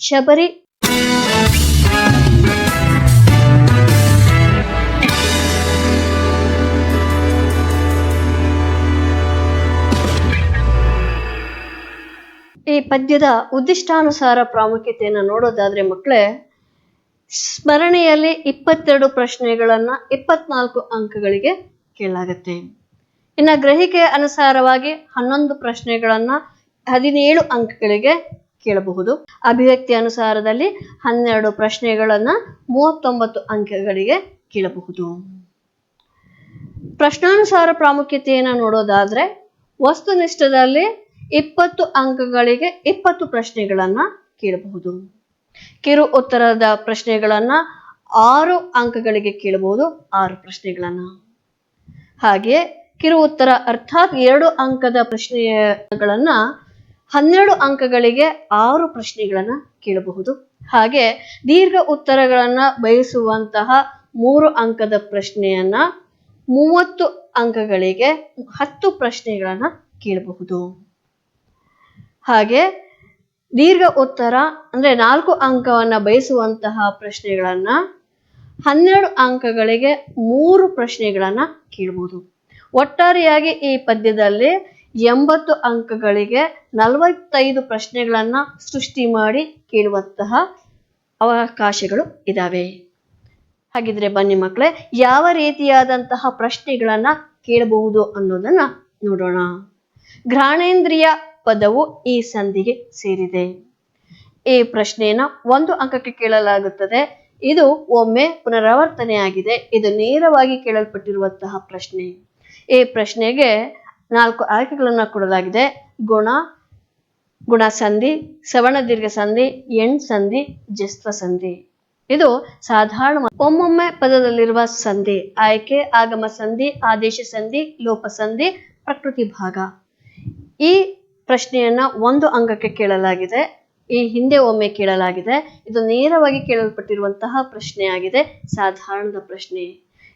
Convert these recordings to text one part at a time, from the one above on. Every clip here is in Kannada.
ಶಬರಿ ಈ ಪದ್ಯದ ಉದ್ದಿಷ್ಟಾನುಸಾರ ಪ್ರಾಮುಖ್ಯತೆಯನ್ನು ನೋಡೋದಾದ್ರೆ ಮಕ್ಕಳೇ, ಸ್ಮರಣೆಯಲ್ಲಿ 22 ಪ್ರಶ್ನೆಗಳನ್ನ 24 ಅಂಕಗಳಿಗೆ ಕೇಳಲಾಗತ್ತೆ. ಇನ್ನು ಗ್ರಹಿಕೆಯ ಅನುಸಾರವಾಗಿ 11 ಪ್ರಶ್ನೆಗಳನ್ನ 17 ಅಂಕಗಳಿಗೆ ಕೇಳಬಹುದು. ಅಭಿವ್ಯಕ್ತಿ ಅನುಸಾರದಲ್ಲಿ 12 ಪ್ರಶ್ನೆಗಳನ್ನ 39 ಅಂಕಗಳಿಗೆ ಕೇಳಬಹುದು. ಪ್ರಶ್ನಾನುಸಾರ ಪ್ರಾಮುಖ್ಯತೆಯನ್ನು ನೋಡೋದಾದ್ರೆ, ವಸ್ತುನಿಷ್ಠದಲ್ಲಿ 20 ಅಂಕಗಳಿಗೆ 20 ಪ್ರಶ್ನೆಗಳನ್ನ ಕೇಳಬಹುದು. ಕಿರು ಉತ್ತರದ ಪ್ರಶ್ನೆಗಳನ್ನ 6 ಅಂಕಗಳಿಗೆ ಕೇಳಬಹುದು, 6 ಪ್ರಶ್ನೆಗಳನ್ನ. ಹಾಗೆ ಕಿರು ಉತ್ತರ ಅರ್ಥಾತ್ 2 ಅಂಕದ ಪ್ರಶ್ನೆಗಳನ್ನ 12 ಅಂಕಗಳಿಗೆ 6 ಪ್ರಶ್ನೆಗಳನ್ನ ಕೇಳಬಹುದು. ಹಾಗೆ ದೀರ್ಘ ಉತ್ತರಗಳನ್ನ ಬಯಸುವಂತಹ 3 ಅಂಕದ ಪ್ರಶ್ನೆಯನ್ನ 30 ಅಂಕಗಳಿಗೆ 10 ಪ್ರಶ್ನೆಗಳನ್ನ ಕೇಳಬಹುದು. ಹಾಗೆ ದೀರ್ಘ ಉತ್ತರ ಅಂದ್ರೆ 4 ಅಂಕವನ್ನ ಬಯಸುವಂತಹ ಪ್ರಶ್ನೆಗಳನ್ನ 12 ಅಂಕಗಳಿಗೆ 3 ಪ್ರಶ್ನೆಗಳನ್ನ ಕೇಳಬಹುದು. ಒಟ್ಟಾರೆಯಾಗಿ ಈ ಪದ್ಯದಲ್ಲಿ 80 ಅಂಕಗಳಿಗೆ 45 ಪ್ರಶ್ನೆಗಳನ್ನ ಸೃಷ್ಟಿ ಮಾಡಿ ಕೇಳುವಂತಹ ಅವಕಾಶಗಳು ಇದಾವೆ. ಹಾಗಿದ್ರೆ ಬನ್ನಿ ಮಕ್ಕಳೇ, ಯಾವ ರೀತಿಯಾದಂತಹ ಪ್ರಶ್ನೆಗಳನ್ನ ಕೇಳಬಹುದು ಅನ್ನೋದನ್ನ ನೋಡೋಣ. ಘ್ರಾಣೇಂದ್ರಿಯ ಪದವು ಈ ಸಂಧಿಗೆ ಸೇರಿದೆ. ಈ ಪ್ರಶ್ನೆಯನ್ನ 1 ಅಂಕಕ್ಕೆ ಕೇಳಲಾಗುತ್ತದೆ. ಇದು ಒಮ್ಮೆ ಪುನರಾವರ್ತನೆಯಾಗಿದೆ. ಇದು ನೇರವಾಗಿ ಕೇಳಲ್ಪಟ್ಟಿರುವಂತಹ ಪ್ರಶ್ನೆ. ಈ ಪ್ರಶ್ನೆಗೆ 4 ಆಯ್ಕೆಗಳನ್ನ ಕೊಡಲಾಗಿದೆ. ಗುಣ ಸಂಧಿ, ಸವರ್ಣ ದೀರ್ಘ ಸಂಧಿ, ಎಣ್ ಸಂಧಿ, ಜಸ್ತ್ವ ಸಂಧಿ. ಇದು ಸಾಧಾರಣ ಒಮ್ಮೊಮ್ಮೆ ಪದದಲ್ಲಿರುವ ಸಂಧಿ. ಆಯ್ಕೆ ಆಗಮ ಸಂಧಿ, ಆದೇಶ ಸಂಧಿ, ಲೋಪ ಸಂಧಿ, ಪ್ರಕೃತಿ ಭಾಗ. ಈ ಪ್ರಶ್ನೆಯನ್ನ 1 ಅಂಕಕ್ಕೆ ಕೇಳಲಾಗಿದೆ. ಈ ಹಿಂದೆ ಒಮ್ಮೆ ಕೇಳಲಾಗಿದೆ. ಇದು ನೇರವಾಗಿ ಕೇಳಲ್ಪಟ್ಟಿರುವಂತಹ ಪ್ರಶ್ನೆಯಾಗಿದೆ, ಸಾಧಾರಣದ ಪ್ರಶ್ನೆ.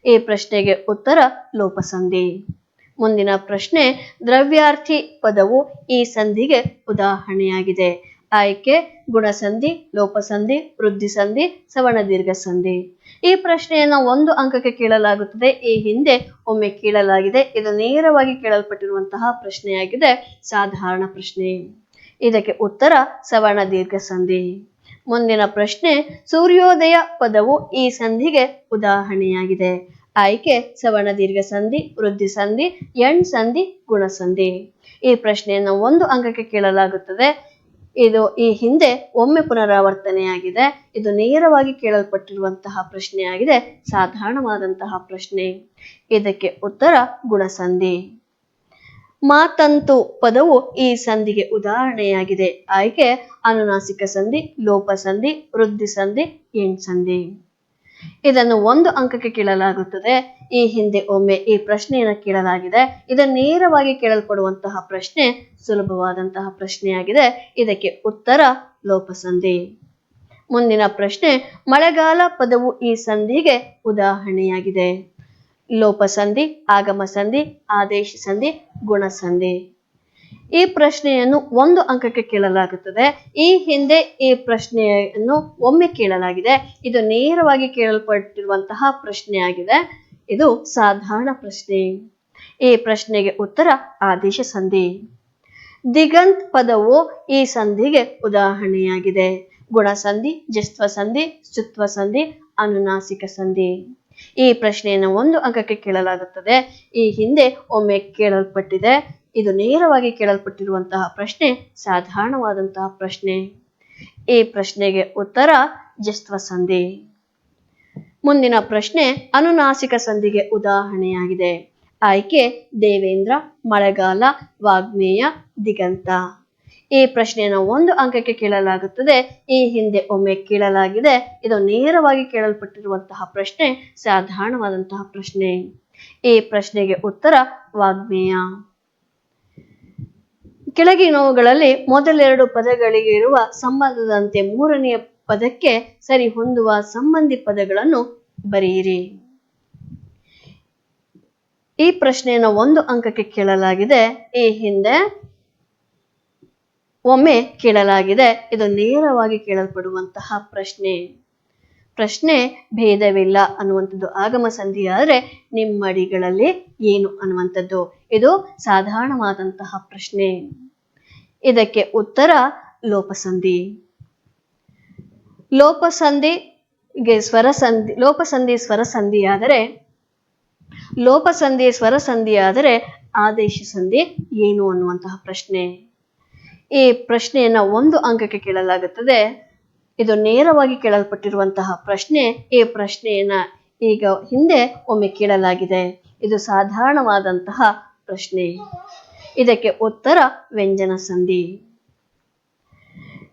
ಈ ಪ್ರಶ್ನೆಗೆ ಉತ್ತರ ಲೋಪಸಂಧಿ. ಮುಂದಿನ ಪ್ರಶ್ನೆ, ದ್ರವ್ಯಾರ್ಥಿ ಪದವು ಈ ಸಂಧಿಗೆ ಉದಾಹರಣೆಯಾಗಿದೆ. ಆಯ್ಕೆ ಗುಣಸಂಧಿ, ಲೋಪಸಂಧಿ, ವೃದ್ಧಿ ಸಂಧಿ, ಸವರ್ಣ ದೀರ್ಘ ಸಂಧಿ. ಈ ಪ್ರಶ್ನೆಯನ್ನ 1 ಅಂಕಕ್ಕೆ ಕೇಳಲಾಗುತ್ತದೆ. ಈ ಹಿಂದೆ ಒಮ್ಮೆ ಕೇಳಲಾಗಿದೆ. ಇದು ನೇರವಾಗಿ ಕೇಳಲ್ಪಟ್ಟಿರುವಂತಹ ಪ್ರಶ್ನೆಯಾಗಿದೆ, ಸಾಧಾರಣ ಪ್ರಶ್ನೆ. ಇದಕ್ಕೆ ಉತ್ತರ ಸವರ್ಣ ದೀರ್ಘ ಸಂಧಿ. ಮುಂದಿನ ಪ್ರಶ್ನೆ, ಸೂರ್ಯೋದಯ ಪದವು ಈ ಸಂಧಿಗೆ ಉದಾಹರಣೆಯಾಗಿದೆ. ಆಯ್ಕೆ ಸವರ್ಣ ದೀರ್ಘ ಸಂಧಿ, ವೃದ್ಧಿ ಸಂಧಿ, ಎಣ್ ಸಂಧಿ, ಗುಣಸಂಧಿ. ಈ ಪ್ರಶ್ನೆಯನ್ನು 1 ಅಂಕಕ್ಕೆ ಕೇಳಲಾಗುತ್ತದೆ. ಇದು ಈ ಹಿಂದೆ ಒಮ್ಮೆ ಪುನರಾವರ್ತನೆಯಾಗಿದೆ. ಇದು ನೇರವಾಗಿ ಕೇಳಲ್ಪಟ್ಟಿರುವಂತಹ ಪ್ರಶ್ನೆಯಾಗಿದೆ, ಸಾಧಾರಣವಾದಂತಹ ಪ್ರಶ್ನೆ. ಇದಕ್ಕೆ ಉತ್ತರ ಗುಣಸಂಧಿ. ಮಾತಂತು ಪದವು ಈ ಸಂಧಿಗೆ ಉದಾಹರಣೆಯಾಗಿದೆ. ಆಯ್ಕೆ ಅನುನಾಸಿಕ ಸಂಧಿ, ಲೋಪ ಸಂಧಿ, ವೃದ್ಧಿ ಸಂಧಿ, ಎಣ್ ಸಂಧಿ. ಇದನ್ನು 1 ಅಂಕಕ್ಕೆ ಕೇಳಲಾಗುತ್ತದೆ. ಈ ಹಿಂದೆ ಒಮ್ಮೆ ಈ ಪ್ರಶ್ನೆಯನ್ನು ಕೇಳಲಾಗಿದೆ. ಇದು ನೇರವಾಗಿ ಕೇಳಲ್ಪಡುವಂತಹ ಪ್ರಶ್ನೆ, ಸುಲಭವಾದಂತಹ ಪ್ರಶ್ನೆಯಾಗಿದೆ. ಇದಕ್ಕೆ ಉತ್ತರ ಲೋಪಸಂಧಿ. ಮುಂದಿನ ಪ್ರಶ್ನೆ, ಮಳೆಗಾಲ ಪದವು ಈ ಸಂಧಿಗೆ ಉದಾಹರಣೆಯಾಗಿದೆ. ಲೋಪಸಂಧಿ, ಆಗಮ ಸಂಧಿ, ಆದೇಶ ಸಂಧಿ, ಗುಣಸಂಧಿ. ಈ ಪ್ರಶ್ನೆಯನ್ನು 1 ಅಂಕಕ್ಕೆ ಕೇಳಲಾಗುತ್ತದೆ. ಈ ಹಿಂದೆ ಈ ಪ್ರಶ್ನೆಯನ್ನು ಒಮ್ಮೆ ಕೇಳಲಾಗಿದೆ. ಇದು ನೇರವಾಗಿ ಕೇಳಲ್ಪಟ್ಟಿರುವಂತಹ ಪ್ರಶ್ನೆಯಾಗಿದೆ. ಇದು ಸಾಧಾರಣ ಪ್ರಶ್ನೆ. ಈ ಪ್ರಶ್ನೆಗೆ ಉತ್ತರ ಆದೇಶ ಸಂಧಿ. ದಿಗಂತ್ ಪದವು ಈ ಸಂಧಿಗೆ ಉದಾಹರಣೆಯಾಗಿದೆ. ಗುಣಸಂಧಿ, ಜಸ್ತ್ವ ಸಂಧಿ, ಸ್ತುತ್ವ ಸಂಧಿ, ಅನುನಾಸಿಕ ಸಂಧಿ. ಈ ಪ್ರಶ್ನೆಯನ್ನು 1 ಅಂಕಕ್ಕೆ ಕೇಳಲಾಗುತ್ತದೆ. ಈ ಹಿಂದೆ ಒಮ್ಮೆ ಕೇಳಲ್ಪಟ್ಟಿದೆ. ಇದು ನೇರವಾಗಿ ಕೇಳಲ್ಪಟ್ಟಿರುವಂತಹ ಪ್ರಶ್ನೆ, ಸಾಧಾರಣವಾದಂತಹ ಪ್ರಶ್ನೆ. ಈ ಪ್ರಶ್ನೆಗೆ ಉತ್ತರ ಜಸ್ತ್ವ ಸಂಧಿ. ಮುಂದಿನ ಪ್ರಶ್ನೆ, ಅನುನಾಸಿಕ ಸಂಧಿಗೆ ಉದಾಹರಣೆಯಾಗಿದೆ. ಆಯ್ಕೆ ದೇವೇಂದ್ರ, ಮಳೆಗಾಲ, ವಾಗ್ಮೇಯ, ದಿಗಂತ. ಈ ಪ್ರಶ್ನೆಯನ್ನು 1 ಅಂಕಕ್ಕೆ ಕೇಳಲಾಗುತ್ತದೆ. ಈ ಹಿಂದೆ ಒಮ್ಮೆ ಕೇಳಲಾಗಿದೆ. ಇದು ನೇರವಾಗಿ ಕೇಳಲ್ಪಟ್ಟಿರುವಂತಹ ಪ್ರಶ್ನೆ, ಸಾಧಾರಣವಾದಂತಹ ಪ್ರಶ್ನೆ. ಈ ಪ್ರಶ್ನೆಗೆ ಉತ್ತರ ವಾಗ್ಮೇಯ. ಕೆಳಗಿನವುಗಳಲ್ಲಿ ಮೊದಲೆರಡು ಪದಗಳಿಗೆ ಇರುವ ಸಂಬಂಧದಂತೆ ಮೂರನೆಯ ಪದಕ್ಕೆ ಸರಿ ಹೊಂದುವ ಸಂಬಂಧಿ ಪದಗಳನ್ನು ಬರೆಯಿರಿ. ಈ ಪ್ರಶ್ನೆಯನ್ನು 1 ಅಂಕಕ್ಕೆ ಕೇಳಲಾಗಿದೆ. ಈ ಹಿಂದೆ ಒಮ್ಮೆ ಕೇಳಲಾಗಿದೆ. ಇದು ನೇರವಾಗಿ ಕೇಳಲ್ಪಡುವಂತಹ ಪ್ರಶ್ನೆ. ಪ್ರಶ್ನೆ ಭೇದವಿಲ್ಲ ಅನ್ನುವಂಥದ್ದು ಆಗಮ ಸಂಧಿ ಆದರೆ ನಿಮ್ಮಡಿಗಳಲ್ಲಿ ಏನು ಅನ್ನುವಂಥದ್ದು. ಇದು ಸಾಧಾರಣವಾದಂತಹ ಪ್ರಶ್ನೆ. ಇದಕ್ಕೆ ಉತ್ತರ ಲೋಪಸಂಧಿ. ಲೋಪಸಂಧಿಗೆ ಸ್ವರಸಂಧಿ, ಲೋಪಸಂಧಿ ಸ್ವರ ಸಂಧಿಯಾದರೆ ಆದೇಶ ಸಂಧಿ ಏನು ಅನ್ನುವಂತಹ ಪ್ರಶ್ನೆ. ಈ ಪ್ರಶ್ನೆಯನ್ನ 1 ಅಂಕಕ್ಕೆ ಕೇಳಲಾಗುತ್ತದೆ. ಇದು ನೇರವಾಗಿ ಕೇಳಲ್ಪಟ್ಟಿರುವಂತಹ ಪ್ರಶ್ನೆ. ಈ ಪ್ರಶ್ನೆಯನ್ನ ಈಗ ಹಿಂದೆ ಒಮ್ಮೆ ಕೇಳಲಾಗಿದೆ. ಇದು ಸಾಧಾರಣವಾದಂತಹ ಪ್ರಶ್ನೆ. ಇದಕ್ಕೆ ಉತ್ತರ ವ್ಯಂಜನ ಸಂಧಿ.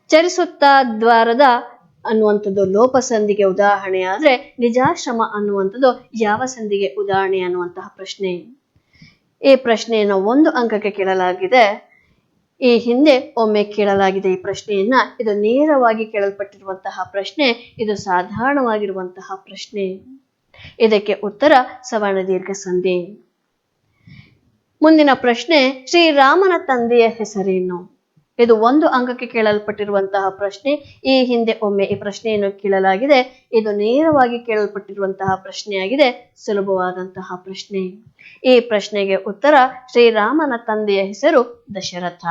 ಚರಿಸುತ್ತಾ ದ್ವಾರದ ಅನ್ನುವಂಥದ್ದು ಲೋಪಸಂಧಿಗೆ ಉದಾಹರಣೆ ಆದ್ರೆ ನಿಜಾಶ್ರಮ ಅನ್ನುವಂಥದ್ದು ಯಾವ ಸಂಧಿಗೆ ಉದಾಹರಣೆ ಅನ್ನುವಂತಹ ಪ್ರಶ್ನೆ. ಈ ಪ್ರಶ್ನೆಯನ್ನ 1 ಅಂಕಕ್ಕೆ ಕೇಳಲಾಗಿದೆ. ಈ ಹಿಂದೆ ಒಮ್ಮೆ ಕೇಳಲಾಗಿದೆ ಈ ಪ್ರಶ್ನೆಯನ್ನ. ಇದು ನೇರವಾಗಿ ಕೇಳಲ್ಪಟ್ಟಿರುವಂತಹ ಪ್ರಶ್ನೆ. ಇದು ಸಾಧಾರಣವಾಗಿರುವಂತಹ ಪ್ರಶ್ನೆ. ಇದಕ್ಕೆ ಉತ್ತರ ಸವರ್ಣ ದೀರ್ಘ ಸಂಧಿ. ಮುಂದಿನ ಪ್ರಶ್ನೆ, ಶ್ರೀರಾಮನ ತಂದೆಯ ಹೆಸರೇನು? ಇದು 1 ಅಂಕಕ್ಕೆ ಕೇಳಲ್ಪಟ್ಟಿರುವಂತಹ ಪ್ರಶ್ನೆ. ಈ ಹಿಂದೆ ಒಮ್ಮೆ ಈ ಪ್ರಶ್ನೆಯನ್ನು ಕೇಳಲಾಗಿದೆ. ಇದು ನೇರವಾಗಿ ಕೇಳಲ್ಪಟ್ಟಿರುವಂತಹ ಪ್ರಶ್ನೆಯಾಗಿದೆ. ಸುಲಭವಾದಂತಹ ಪ್ರಶ್ನೆ. ಈ ಪ್ರಶ್ನೆಗೆ ಉತ್ತರ ಶ್ರೀರಾಮನ ತಂದೆಯ ಹೆಸರು ದಶರಥ.